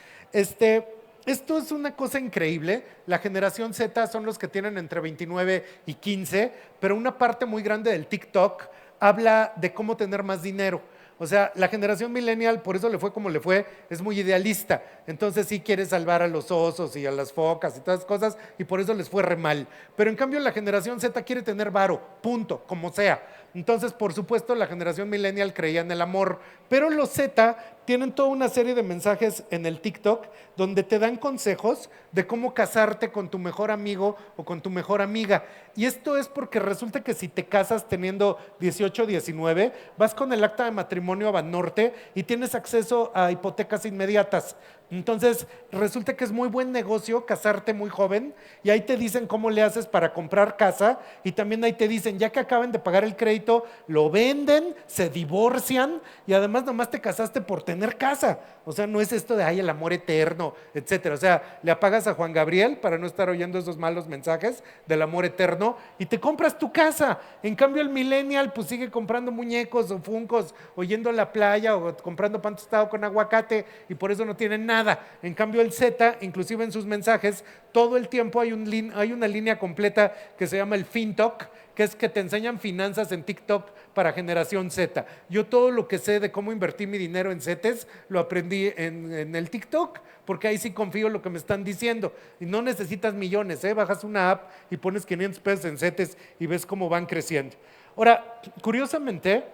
Esto es una cosa increíble. La generación Z son los que tienen entre 29 y 15, pero una parte muy grande del TikTok habla de cómo tener más dinero. O sea, la generación millennial, por eso le fue como le fue, es muy idealista. Entonces sí quiere salvar a los osos y a las focas y todas esas cosas, y por eso les fue re mal. Pero en cambio la generación Z quiere tener varo, punto, como sea. Entonces, por supuesto, la generación millennial creía en el amor, pero los Z tienen toda una serie de mensajes en el TikTok donde te dan consejos de cómo casarte con tu mejor amigo o con tu mejor amiga. Y esto es porque resulta que si te casas teniendo 18 o 19, vas con el acta de matrimonio a Banorte y tienes acceso a hipotecas inmediatas. Entonces, resulta que es muy buen negocio casarte muy joven, y ahí te dicen cómo le haces para comprar casa, y también ahí te dicen, ya que acaban de pagar el crédito, lo venden, se divorcian, y además nomás te casaste por tener casa. O sea, no es esto de, ay, el amor eterno, etcétera. O sea, le apagas a Juan Gabriel para no estar oyendo esos malos mensajes del amor eterno y te compras tu casa. En cambio, el millennial pues sigue comprando muñecos o funcos, o yendo a la playa, o comprando pan tostado con aguacate, y por eso no tienen nada. En cambio, el Z, inclusive en sus mensajes, todo el tiempo hay una línea completa que se llama el FinTalk, que es que te enseñan finanzas en TikTok para generación Z. Yo todo lo que sé de cómo invertir mi dinero en CETES lo aprendí en el TikTok, porque ahí sí confío en lo que me están diciendo. Y no necesitas millones, bajas una app y pones 500 pesos en CETES y ves cómo van creciendo. Ahora, curiosamente,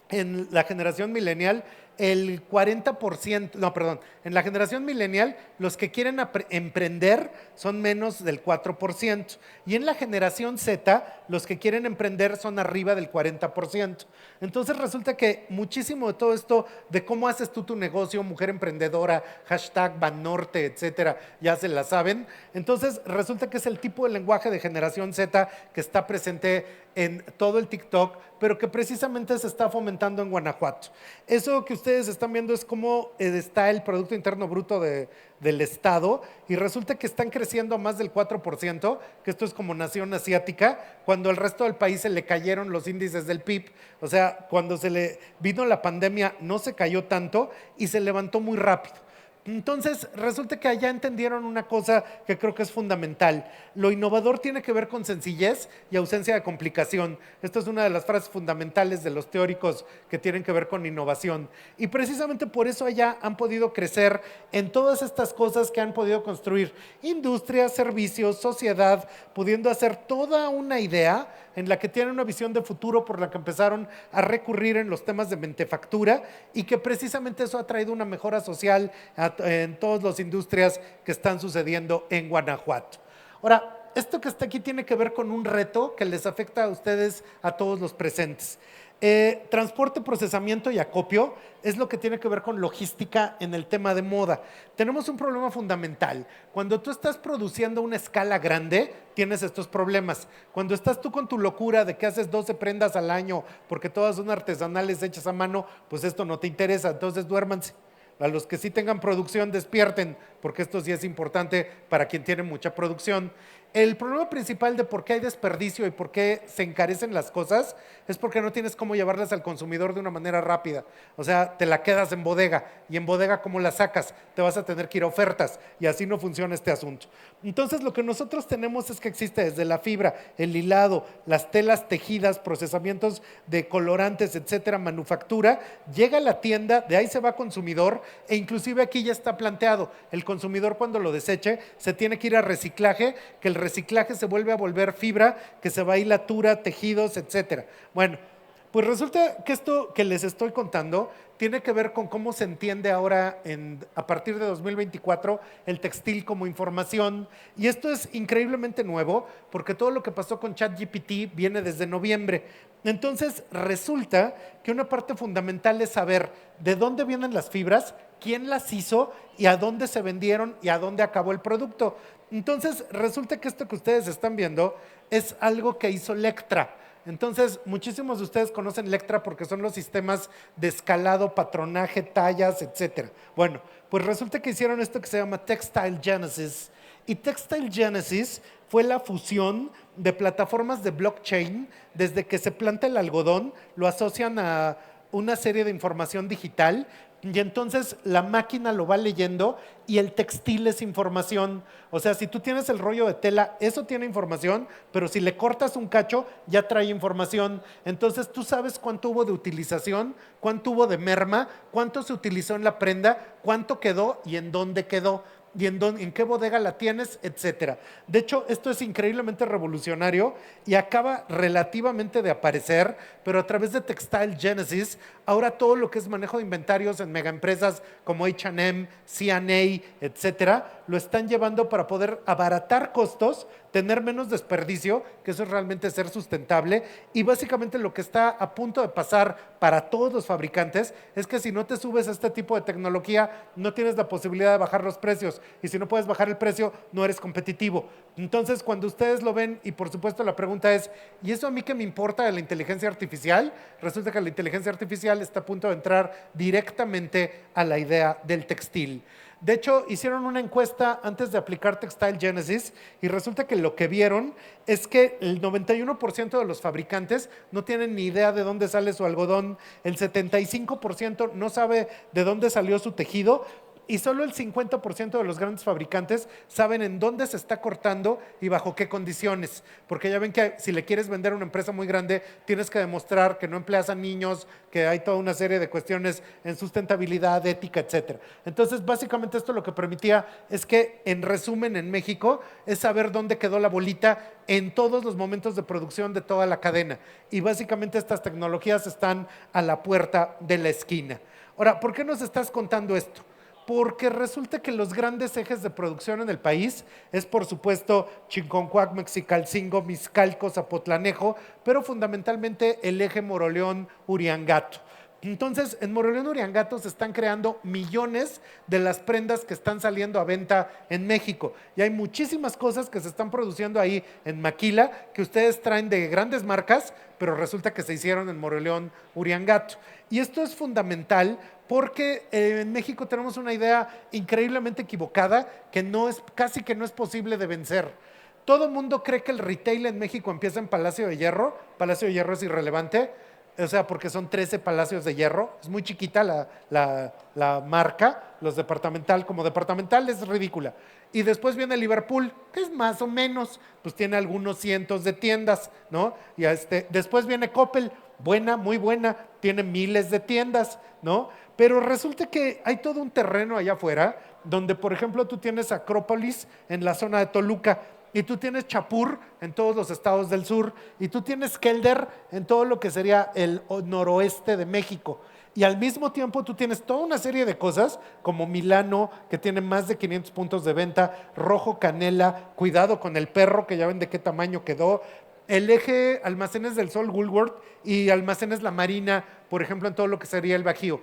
en la generación millennial, el 40%, no, perdón, en la generación millennial, los que quieren emprender son menos del 4%. Y en la generación Z, los que quieren emprender son arriba del 40%. Entonces resulta que muchísimo de todo esto, de cómo haces tú tu negocio, mujer emprendedora, hashtag Banorte, etcétera, ya se la saben. Entonces resulta que es el tipo de lenguaje de generación Z que está presente en todo el TikTok, pero que precisamente se está fomentando en Guanajuato. Eso que ustedes están viendo es cómo está el Producto Interno Bruto del Estado, y resulta que están creciendo a más del 4%, que esto es como nación asiática, cuando al resto del país se le cayeron los índices del PIB. O sea, cuando se le vino la pandemia no se cayó tanto y se levantó muy rápido. Entonces, resulta que allá entendieron una cosa que creo que es fundamental. Lo innovador tiene que ver con sencillez y ausencia de complicación. Esta es una de las frases fundamentales de los teóricos que tienen que ver con innovación. Y precisamente por eso allá han podido crecer en todas estas cosas que han podido construir industria, servicios, sociedad, pudiendo hacer toda una idea en la que tienen una visión de futuro por la que empezaron a recurrir en los temas de mentefactura, y que precisamente eso ha traído una mejora social en todas las industrias que están sucediendo en Guanajuato. Ahora, esto que está aquí tiene que ver con un reto que les afecta a ustedes, a todos los presentes. Transporte, procesamiento y acopio es lo que tiene que ver con logística en el tema de moda. Tenemos un problema fundamental. Cuando tú estás produciendo a una escala grande, tienes estos problemas. Cuando estás tú con tu locura de que haces 12 prendas al año porque todas son artesanales hechas a mano, pues esto no te interesa, entonces duérmanse. A los que sí tengan producción, despierten, porque esto sí es importante para quien tiene mucha producción. El problema principal de por qué hay desperdicio y por qué se encarecen las cosas es porque no tienes cómo llevarlas al consumidor de una manera rápida. O sea, te la quedas en bodega, y en bodega, ¿cómo la sacas? Te vas a tener que ir a ofertas, y así no funciona este asunto. Entonces, lo que nosotros tenemos es que existe desde la fibra, el hilado, las telas tejidas, procesamientos de colorantes, etcétera, manufactura, llega a la tienda, de ahí se va a consumidor, e inclusive aquí ya está planteado, el consumidor cuando lo deseche se tiene que ir a reciclaje, que el reciclaje se vuelve a volver fibra, que se va a hilatura, tejidos, etcétera. Bueno, pues resulta que esto que les estoy contando tiene que ver con cómo se entiende ahora, a partir de 2024, el textil como información. Y esto es increíblemente nuevo, porque todo lo que pasó con ChatGPT viene desde noviembre. Entonces, resulta que una parte fundamental es saber de dónde vienen las fibras, quién las hizo y a dónde se vendieron y a dónde acabó el producto. Entonces, resulta que esto que ustedes están viendo es algo que hizo Lectra. Entonces, muchísimos de ustedes conocen Lectra porque son los sistemas de escalado, patronaje, tallas, etcétera. Bueno, pues resulta que hicieron esto que se llama Textile Genesis. Y Textile Genesis fue la fusión de plataformas de blockchain. Desde que se planta el algodón, lo asocian a una serie de información digital y entonces la máquina lo va leyendo y el textil es información. O sea, si tú tienes el rollo de tela, eso tiene información, pero si le cortas un cacho, ya trae información. Entonces tú sabes cuánto hubo de utilización, cuánto hubo de merma, cuánto se utilizó en la prenda, cuánto quedó y en dónde quedó. Y en qué bodega la tienes, etcétera. De hecho, esto es increíblemente revolucionario y acaba relativamente de aparecer, pero a través de Textile Genesis, ahora todo lo que es manejo de inventarios en megaempresas como H&M, C&A, etcétera, lo están llevando para poder abaratar costos, tener menos desperdicio, que eso es realmente ser sustentable. Y básicamente lo que está a punto de pasar para todos los fabricantes es que si no te subes a este tipo de tecnología, no tienes la posibilidad de bajar los precios. Y si no puedes bajar el precio, no eres competitivo. Entonces, cuando ustedes lo ven, y por supuesto la pregunta es, ¿y eso a mí qué me importa de la inteligencia artificial? Resulta que la inteligencia artificial está a punto de entrar directamente a la idea del textil. De hecho, hicieron una encuesta antes de aplicar Textile Genesis y resulta que lo que vieron es que el 91% de los fabricantes no tienen ni idea de dónde sale su algodón, el 75% no sabe de dónde salió su tejido, y solo el 50% de los grandes fabricantes saben en dónde se está cortando y bajo qué condiciones. Porque ya ven que si le quieres vender a una empresa muy grande, tienes que demostrar que no empleas a niños, que hay toda una serie de cuestiones en sustentabilidad, ética, etcétera. Entonces, básicamente esto lo que permitía es que, en resumen, en México, es saber dónde quedó la bolita en todos los momentos de producción de toda la cadena. Y básicamente estas tecnologías están a la puerta de la esquina. Ahora, ¿por qué nos estás contando esto? Porque resulta que los grandes ejes de producción en el país es, por supuesto, Chinconcuac, Mexicalcingo, Mixcalco, Zapotlanejo, pero fundamentalmente el eje Moroleón-Uriangato. Entonces, en Moroleón-Uriangato se están creando millones de las prendas que están saliendo a venta en México. Y hay muchísimas cosas que se están produciendo ahí en Maquila que ustedes traen de grandes marcas, pero resulta que se hicieron en Moroleón-Uriangato. Y esto es fundamental porque en México tenemos una idea increíblemente equivocada que casi que no es posible de vencer. Todo el mundo cree que el retail en México empieza en Palacio de Hierro. Palacio de Hierro es irrelevante, o sea, porque son 13 palacios de hierro. Es muy chiquita la marca, como departamental es ridícula. Y después viene Liverpool, que es más o menos, pues tiene algunos cientos de tiendas, ¿no? Y después viene Coppel, buena, muy buena, tiene miles de tiendas, ¿no? Pero resulta que hay todo un terreno allá afuera, donde por ejemplo tú tienes Acrópolis en la zona de Toluca, y tú tienes Chapur en todos los estados del sur, y tú tienes Kelder en todo lo que sería el noroeste de México. Y al mismo tiempo tú tienes toda una serie de cosas como Milano, que tiene más de 500 puntos de venta, Rojo Canela, cuidado con el perro, que ya ven de qué tamaño quedó, el eje Almacenes del Sol Woolworth y Almacenes La Marina, por ejemplo, en todo lo que sería el Bajío.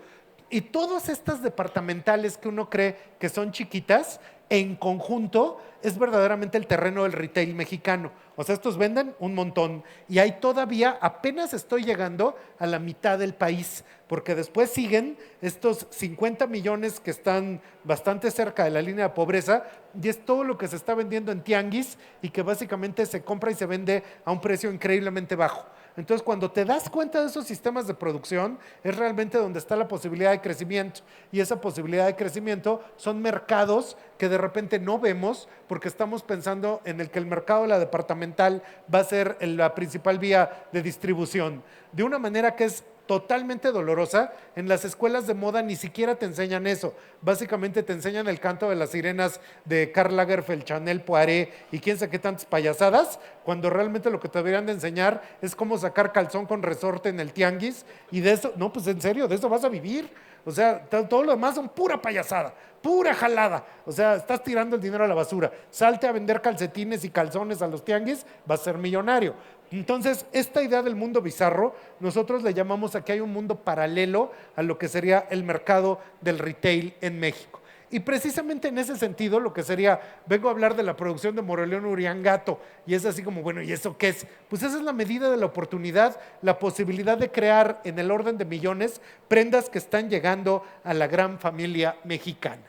Y todas estas departamentales que uno cree que son chiquitas, en conjunto es verdaderamente el terreno del retail mexicano. O sea, estos venden un montón y ahí todavía apenas estoy llegando a la mitad del país, porque después siguen estos 50 millones que están bastante cerca de la línea de pobreza y es todo lo que se está vendiendo en tianguis y que básicamente se compra y se vende a un precio increíblemente bajo. Entonces, cuando te das cuenta de esos sistemas de producción, es realmente donde está la posibilidad de crecimiento. Y esa posibilidad de crecimiento son mercados que de repente no vemos porque estamos pensando en el que el mercado de la departamental va a ser la principal vía de distribución. De una manera que es totalmente dolorosa. En las escuelas de moda ni siquiera te enseñan eso. Básicamente te enseñan el canto de las sirenas de Karl Lagerfeld, Chanel, Poiré y quién sabe qué tantas payasadas, cuando realmente lo que te deberían de enseñar es cómo sacar calzón con resorte en el tianguis. Y de eso, no, pues en serio, de eso vas a vivir. O sea, todo lo demás son pura payasada, pura jalada. O sea, estás tirando el dinero a la basura. Salte a vender calcetines y calzones a los tianguis, vas a ser millonario. Entonces, esta idea del mundo bizarro, nosotros le llamamos a que hay un mundo paralelo a lo que sería el mercado del retail en México. Y precisamente en ese sentido, lo que sería, vengo a hablar de la producción de Moroleón Uriangato, y es así como, bueno, ¿y eso qué es? Pues esa es la medida de la oportunidad, la posibilidad de crear en el orden de millones prendas que están llegando a la gran familia mexicana.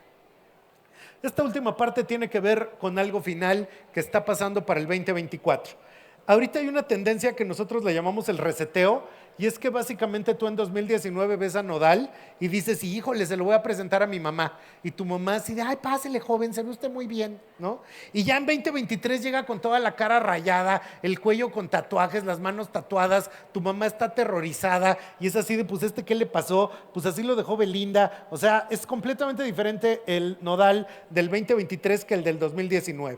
Esta última parte tiene que ver con algo final que está pasando para el 2024. Ahorita hay una tendencia que nosotros le llamamos el reseteo, y es que básicamente tú en 2019 ves a Nodal y dices, híjole, se lo voy a presentar a mi mamá. Y tu mamá así de, ay, pásele joven, se ve usted muy bien, ¿no? Y ya en 2023 llega con toda la cara rayada, el cuello con tatuajes, las manos tatuadas, tu mamá está aterrorizada y es así de, pues ¿qué le pasó? Pues así lo dejó Belinda. O sea, es completamente diferente el Nodal del 2023 que el del 2019.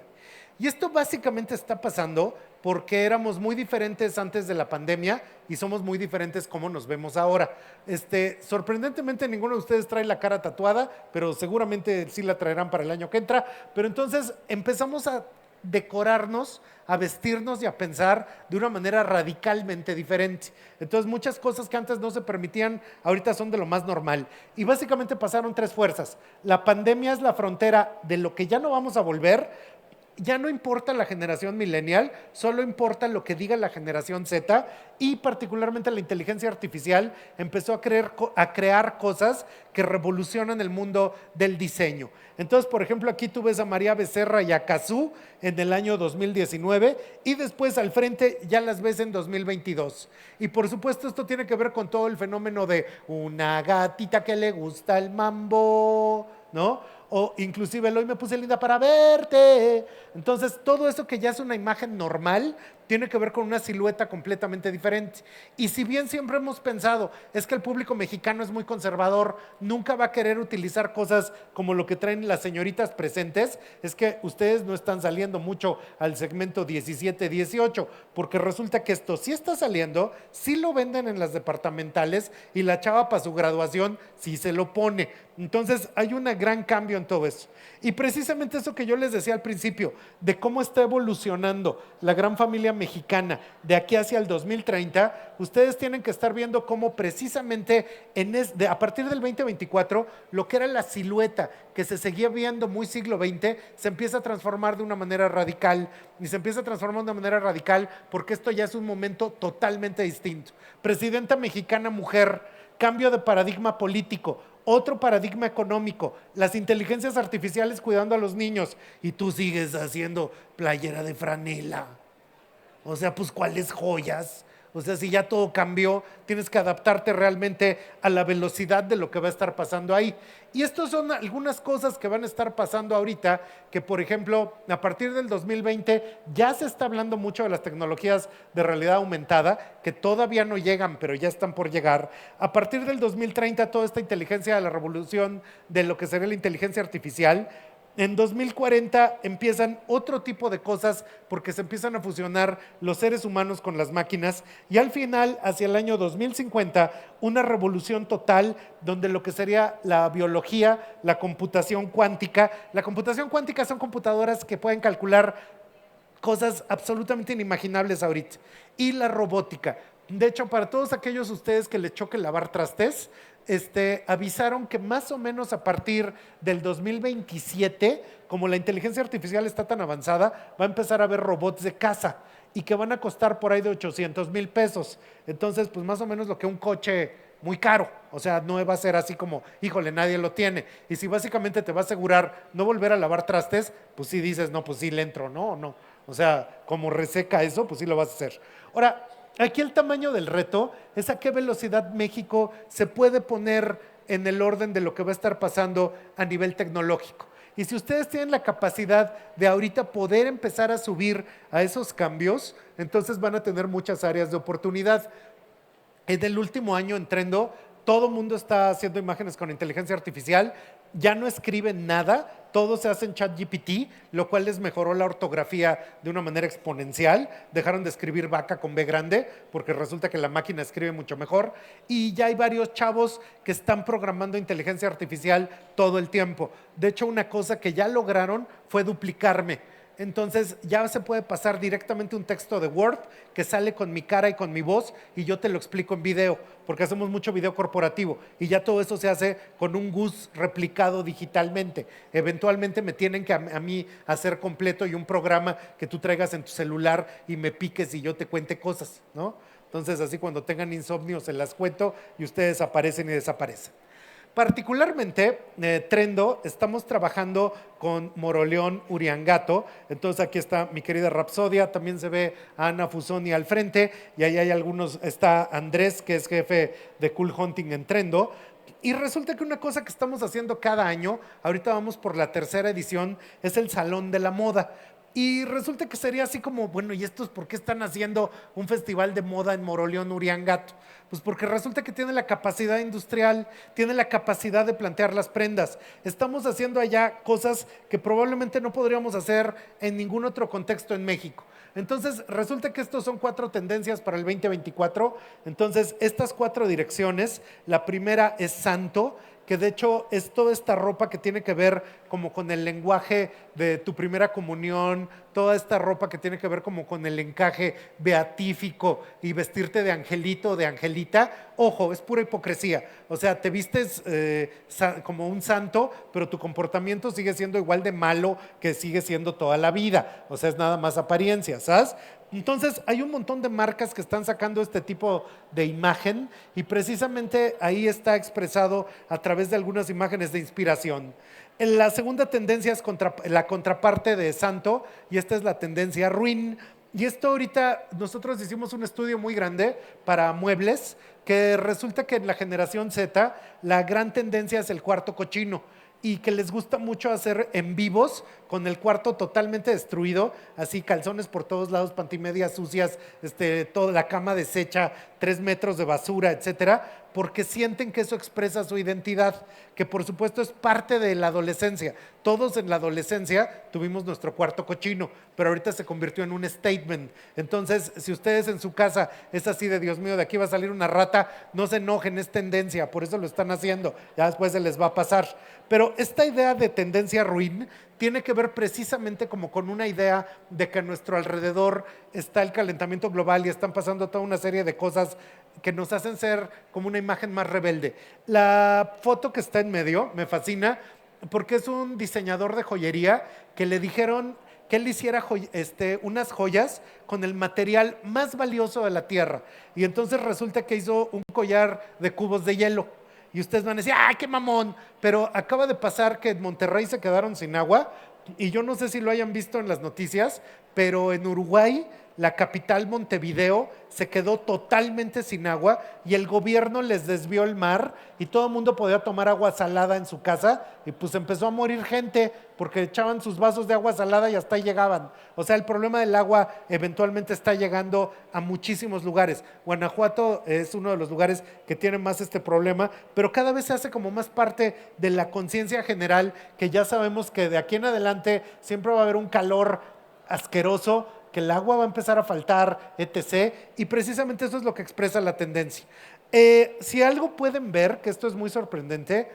Y esto básicamente está pasando porque éramos muy diferentes antes de la pandemia y somos muy diferentes como nos vemos ahora. Sorprendentemente ninguno de ustedes trae la cara tatuada, pero seguramente sí la traerán para el año que entra. Pero entonces empezamos a decorarnos, a vestirnos y a pensar de una manera radicalmente diferente. Entonces muchas cosas que antes no se permitían, ahorita son de lo más normal. Y básicamente pasaron tres fuerzas. La pandemia es la frontera de lo que ya no vamos a volver. Ya no importa la generación millennial, solo importa lo que diga la generación Z, y particularmente la inteligencia artificial empezó a crear cosas que revolucionan el mundo del diseño. Entonces, por ejemplo, aquí tú ves a María Becerra y a Cazzu en el año 2019 y después al frente ya las ves en 2022. Y por supuesto esto tiene que ver con todo el fenómeno de una gatita que le gusta el mambo, ¿no? O inclusive el hoy me puse linda para verte. Entonces todo eso que ya es una imagen normal tiene que ver con una silueta completamente diferente. Y si bien siempre hemos pensado es que el público mexicano es muy conservador, nunca va a querer utilizar cosas como lo que traen las señoritas presentes, es que ustedes no están saliendo mucho al segmento 17-18, porque resulta que esto sí está saliendo, sí lo venden en las departamentales y la chava para su graduación sí se lo pone. Entonces hay un gran cambio en todo eso. Y precisamente eso que yo les decía al principio, de cómo está evolucionando la gran familia mexicana de aquí hacia el 2030, ustedes tienen que estar viendo cómo precisamente a partir del 2024, lo que era la silueta que se seguía viendo muy siglo XX, se empieza a transformar de una manera radical, y se empieza a transformar de una manera radical porque esto ya es un momento totalmente distinto. Presidenta mexicana mujer, cambio de paradigma político, otro paradigma económico, las inteligencias artificiales cuidando a los niños, y tú sigues haciendo playera de franela. O sea, pues ¿cuáles joyas? O sea, si ya todo cambió, tienes que adaptarte realmente a la velocidad de lo que va a estar pasando ahí. Y estas son algunas cosas que van a estar pasando ahorita, que por ejemplo, a partir del 2020 ya se está hablando mucho de las tecnologías de realidad aumentada, que todavía no llegan, pero ya están por llegar. A partir del 2030, toda esta inteligencia de la revolución de lo que sería la inteligencia artificial. En 2040 empiezan otro tipo de cosas porque se empiezan a fusionar los seres humanos con las máquinas, y al final, hacia el año 2050, una revolución total donde lo que sería la biología, la computación cuántica. La computación cuántica son computadoras que pueden calcular cosas absolutamente inimaginables ahorita. Y la robótica. De hecho, para todos aquellos ustedes que les choque lavar trastes, avisaron que más o menos a partir del 2027, como la inteligencia artificial está tan avanzada, va a empezar a haber robots de casa y que van a costar por ahí de 800,000 pesos. Entonces, pues más o menos lo que un coche muy caro. O sea, no va a ser así como, híjole, nadie lo tiene. Y si básicamente te va a asegurar no volver a lavar trastes, pues sí dices, no, pues sí le entro, no, o no. O sea, como reseca eso, pues sí lo vas a hacer. Ahora, aquí el tamaño del reto es a qué velocidad México se puede poner en el orden de lo que va a estar pasando a nivel tecnológico. Y si ustedes tienen la capacidad de ahorita poder empezar a subir a esos cambios, entonces van a tener muchas áreas de oportunidad. En el último año en Trendo, todo el mundo está haciendo imágenes con inteligencia artificial, ya no escriben nada, todo se hace en ChatGPT, lo cual les mejoró la ortografía de una manera exponencial. Dejaron de escribir vaca con B grande, porque resulta que la máquina escribe mucho mejor. Y ya hay varios chavos que están programando inteligencia artificial todo el tiempo. De hecho, una cosa que ya lograron fue duplicarme. Entonces ya se puede pasar directamente un texto de Word que sale con mi cara y con mi voz y yo te lo explico en video, porque hacemos mucho video corporativo y ya todo eso se hace con un GUS replicado digitalmente. Eventualmente me tienen que a mí hacer completo y un programa que tú traigas en tu celular y me piques y yo te cuente cosas, ¿no? Entonces así cuando tengan insomnio se las cuento y ustedes aparecen y desaparecen. Particularmente, Trendo, estamos trabajando con Moroleón Uriangato. Entonces aquí está mi querida Rapsodia, también se ve a Ana Fusoni al frente y ahí hay algunos, está Andrés, que es jefe de Cool Hunting en Trendo. Y resulta que una cosa que estamos haciendo cada año, ahorita vamos por la 3ª edición, es el Salón de la Moda. Y resulta que sería así como, bueno, ¿y estos por qué están haciendo un festival de moda en Moroleón Uriangato? Pues porque resulta que tiene la capacidad industrial, tiene la capacidad de plantear las prendas. Estamos haciendo allá cosas que probablemente no podríamos hacer en ningún otro contexto en México. Entonces, resulta que estos son 4 tendencias para el 2024. Entonces, estas 4 direcciones, la primera es santo, que de hecho es toda esta ropa que tiene que ver como con el lenguaje de tu primera comunión, toda esta ropa que tiene que ver como con el encaje beatífico y vestirte de angelito o de angelita. Ojo, es pura hipocresía. O sea, te vistes como un santo, pero tu comportamiento sigue siendo igual de malo que sigue siendo toda la vida. O sea, es nada más apariencia, ¿sabes? Entonces, hay un montón de marcas que están sacando este tipo de imagen y precisamente ahí está expresado a través de algunas imágenes de inspiración. La segunda tendencia es la contraparte de santo y esta es la tendencia ruin. Y esto ahorita nosotros hicimos un estudio muy grande para muebles que resulta que en la generación Z la gran tendencia es el cuarto cochino y que les gusta mucho hacer en vivos con el cuarto totalmente destruido, así calzones por todos lados, pantimedias sucias, toda la cama deshecha, 3 metros de basura, etcétera, porque sienten que eso expresa su identidad, que por supuesto es parte de la adolescencia. Todos en la adolescencia tuvimos nuestro cuarto cochino, pero ahorita se convirtió en un statement. Entonces, si ustedes en su casa es así de Dios mío, de aquí va a salir una rata, no se enojen, es tendencia, por eso lo están haciendo, ya después se les va a pasar. Pero esta idea de tendencia ruin tiene que ver precisamente como con una idea de que a nuestro alrededor está el calentamiento global y están pasando toda una serie de cosas que nos hacen ser como una imagen más rebelde. La foto que está en medio me fascina porque es un diseñador de joyería que le dijeron que él hiciera unas joyas con el material más valioso de la tierra. Y entonces resulta que hizo un collar de cubos de hielo. Y ustedes van a decir, ¡ay, qué mamón! Pero acaba de pasar que en Monterrey se quedaron sin agua y yo no sé si lo hayan visto en las noticias, pero en Uruguay, la capital Montevideo, se quedó totalmente sin agua y el gobierno les desvió el mar y todo el mundo podía tomar agua salada en su casa y pues empezó a morir gente porque echaban sus vasos de agua salada y hasta ahí llegaban. O sea, el problema del agua eventualmente está llegando a muchísimos lugares. Guanajuato es uno de los lugares que tiene más este problema, pero cada vez se hace como más parte de la conciencia general que ya sabemos que de aquí en adelante siempre va a haber un calor asqueroso, que el agua va a empezar a faltar, etc. Y precisamente eso es lo que expresa la tendencia. Si algo pueden ver, que esto es muy sorprendente,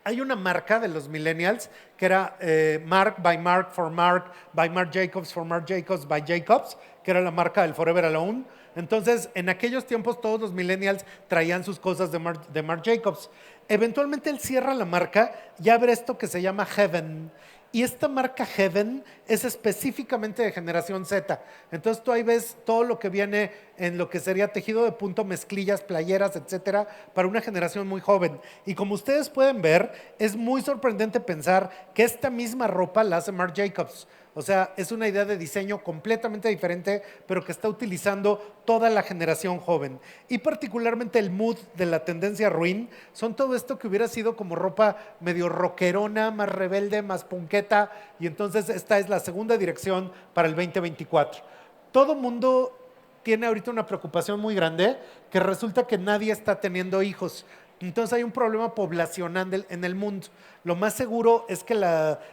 hay una marca de los millennials que era Marc by Marc for Marc, by Marc Jacobs for Marc Jacobs by Jacobs, que era la marca del Forever Alone. Entonces, en aquellos tiempos todos los millennials traían sus cosas de Marc Jacobs. Eventualmente él cierra la marca y abre esto que se llama Heaven. Y esta marca Heaven es específicamente de generación Z. Entonces tú ahí ves todo lo que viene en lo que sería tejido de punto, mezclillas, playeras, etcétera, para una generación muy joven. Y como ustedes pueden ver, es muy sorprendente pensar que esta misma ropa la hace Marc Jacobs. O sea, es una idea de diseño completamente diferente, pero que está utilizando toda la generación joven. Y particularmente el mood de la tendencia ruin son todo esto que hubiera sido como ropa medio rockerona, más rebelde, más punketa. Y entonces esta es la segunda dirección para el 2024. Todo mundo tiene ahorita una preocupación muy grande, que resulta que nadie está teniendo hijos. Entonces hay un problema poblacional en el mundo. Lo más seguro es que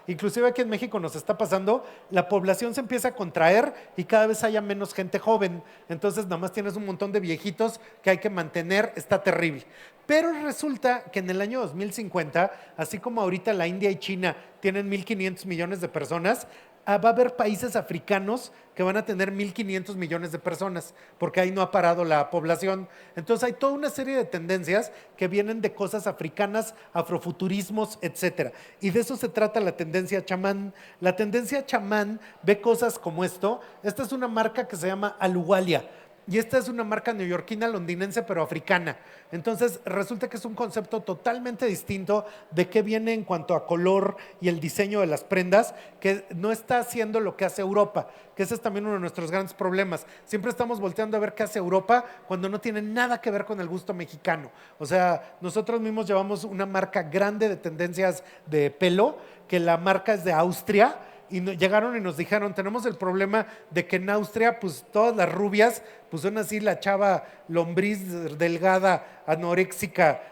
inclusive aquí en México nos está pasando, la población se empieza a contraer y cada vez haya menos gente joven. Entonces nada más tienes un montón de viejitos que hay que mantener, está terrible. Pero resulta que en el año 2050, así como ahorita la India y China tienen 1.500 millones de personas, va a haber países africanos que van a tener 1.500 millones de personas, porque ahí no ha parado la población. Entonces hay toda una serie de tendencias que vienen de cosas africanas, afrofuturismos, etcétera. Y de eso se trata la tendencia chamán. La tendencia chamán ve cosas como esto. Esta es una marca que se llama Aluwalia. Y esta es una marca neoyorquina, londinense, pero africana. Entonces, resulta que es un concepto totalmente distinto de qué viene en cuanto a color y el diseño de las prendas, que no está haciendo lo que hace Europa, que ese es también uno de nuestros grandes problemas. Siempre estamos volteando a ver qué hace Europa cuando no tiene nada que ver con el gusto mexicano. O sea, nosotros mismos llevamos una marca grande de tendencias de pelo, que la marca es de Austria, y llegaron y nos dijeron, tenemos el problema de que en Austria, pues todas las rubias, pues son así la chava lombriz, delgada, anoréxica,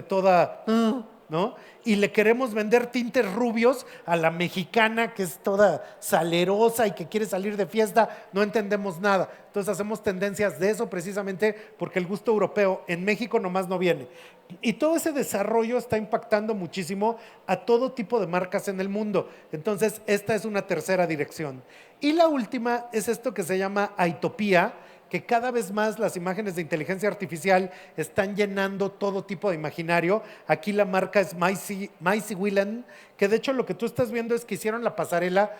toda, ¿no? Y le queremos vender tintes rubios a la mexicana que es toda salerosa y que quiere salir de fiesta, no entendemos nada. Entonces hacemos tendencias de eso precisamente porque el gusto europeo en México nomás no viene. Y todo ese desarrollo está impactando muchísimo a todo tipo de marcas en el mundo. Entonces esta es una tercera dirección. Y la última es esto que se llama Aitopía, que cada vez más las imágenes de inteligencia artificial están llenando todo tipo de imaginario. Aquí la marca es Maisie Willen, que de hecho lo que tú estás viendo es que hicieron la pasarela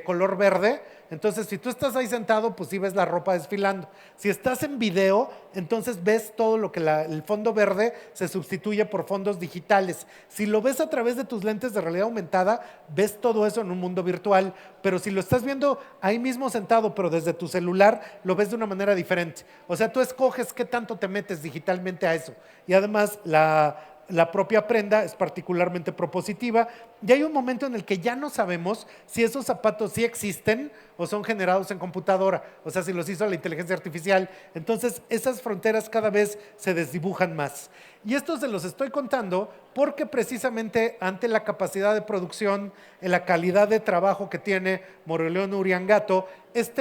color verde. Entonces, si tú estás ahí sentado, pues sí ves la ropa desfilando. Si estás en video, entonces ves todo lo que el fondo verde se sustituye por fondos digitales. Si lo ves a través de tus lentes de realidad aumentada, ves todo eso en un mundo virtual. Pero si lo estás viendo ahí mismo sentado, pero desde tu celular, lo ves de una manera diferente. O sea, tú escoges qué tanto te metes digitalmente a eso. Y además, la propia prenda es particularmente propositiva y hay un momento en el que ya no sabemos si esos zapatos sí existen o son generados en computadora, o sea, si los hizo la inteligencia artificial. Entonces, esas fronteras cada vez se desdibujan más. Y esto se los estoy contando porque precisamente ante la capacidad de producción, en la calidad de trabajo que tiene Moroleón Uriangato,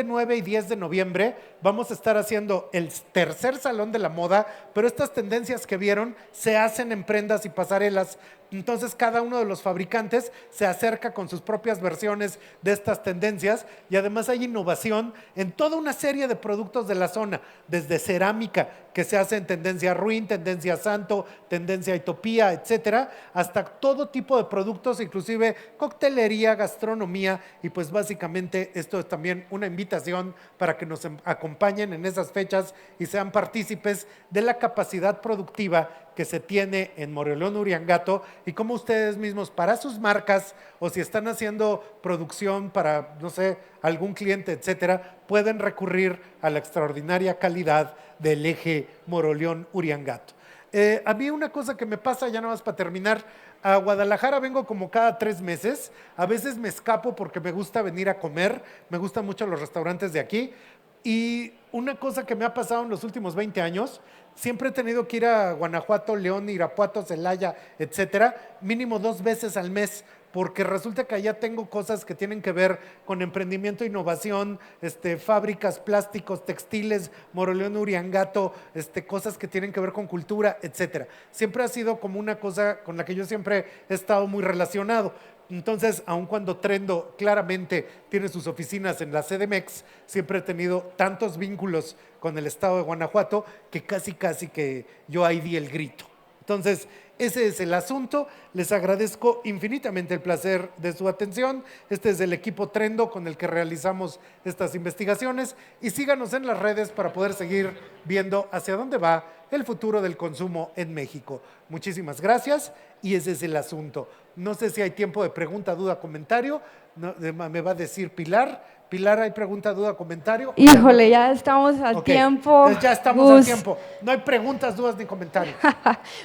9 y 10 de noviembre vamos a estar haciendo el tercer Salón de la Moda, pero estas tendencias que vieron se hacen en prendas y pasarelas. Entonces cada uno de los fabricantes se acerca con sus propias versiones de estas tendencias y además hay innovación en toda una serie de productos de la zona, desde cerámica que se hace en tendencia Ruin, tendencia Santo, tendencia Aitopía, etcétera, hasta todo tipo de productos, inclusive coctelería, gastronomía, y pues básicamente esto es también una invitación para que nos acompañen en esas fechas y sean partícipes de la capacidad productiva que se tiene en Moroleón Uriangato y cómo ustedes mismos para sus marcas o si están haciendo producción para, no sé, algún cliente, etcétera, pueden recurrir a la extraordinaria calidad del eje Moroleón Uriangato. A mí una cosa que me pasa, ya nada más para terminar, a Guadalajara vengo como cada 3 meses, a veces me escapo porque me gusta venir a comer, me gustan mucho los restaurantes de aquí. Y una cosa que me ha pasado en los últimos 20 años, siempre he tenido que ir a Guanajuato, León, Irapuato, Celaya, etcétera, mínimo 2 veces al mes, porque resulta que allá tengo cosas que tienen que ver con emprendimiento, innovación, fábricas, plásticos, textiles, Moroleón Uriangato, cosas que tienen que ver con cultura, etcétera. Siempre ha sido como una cosa con la que yo siempre he estado muy relacionado. Entonces, aun cuando Trendo claramente tiene sus oficinas en la CDMX, siempre he tenido tantos vínculos con el estado de Guanajuato que casi que yo ahí di el grito. Entonces, ese es el asunto. Les agradezco infinitamente el placer de su atención. Este es el equipo Trendo con el que realizamos estas investigaciones y síganos en las redes para poder seguir viendo hacia dónde va el futuro del consumo en México. Muchísimas gracias y ese es el asunto. No sé si hay tiempo de pregunta, duda, comentario. No, me va a decir Pilar. Pilar, ¿hay pregunta, duda, comentario? Híjole, ya estamos a tiempo. Entonces ya estamos a tiempo. No hay preguntas, dudas ni comentarios.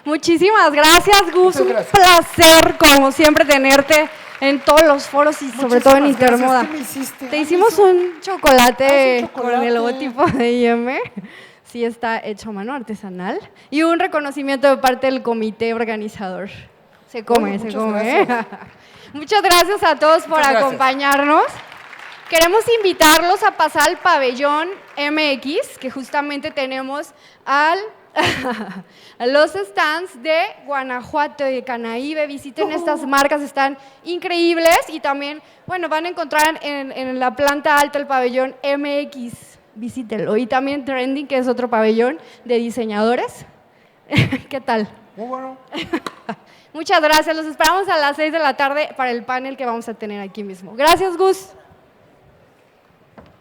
Muchísimas gracias, Gus. Muchas gracias. Un placer, como siempre, tenerte en todos los foros y sobre todo en Muchísimas gracias. Intermoda. ¿Qué me hiciste? Te hicimos un chocolate, un con chocolate. el logotipo de IM. Sí, está hecho a mano, artesanal. Y un reconocimiento de parte del comité organizador. Se come, Oye, se muchas come. gracias. Muchas gracias a todos por Muchas gracias. acompañarnos. Queremos invitarlos a pasar al pabellón MX, que justamente tenemos a los stands de Guanajuato y de Canaíbe. Visiten estas marcas, están increíbles. Y también, bueno, van a encontrar en la planta alta el pabellón MX. Visítenlo. Y también Trending, que es otro pabellón de diseñadores. ¿Qué tal? Muy bueno. Muchas gracias. Los esperamos a las 6 de la tarde para el panel que vamos a tener aquí mismo. Gracias, Gus.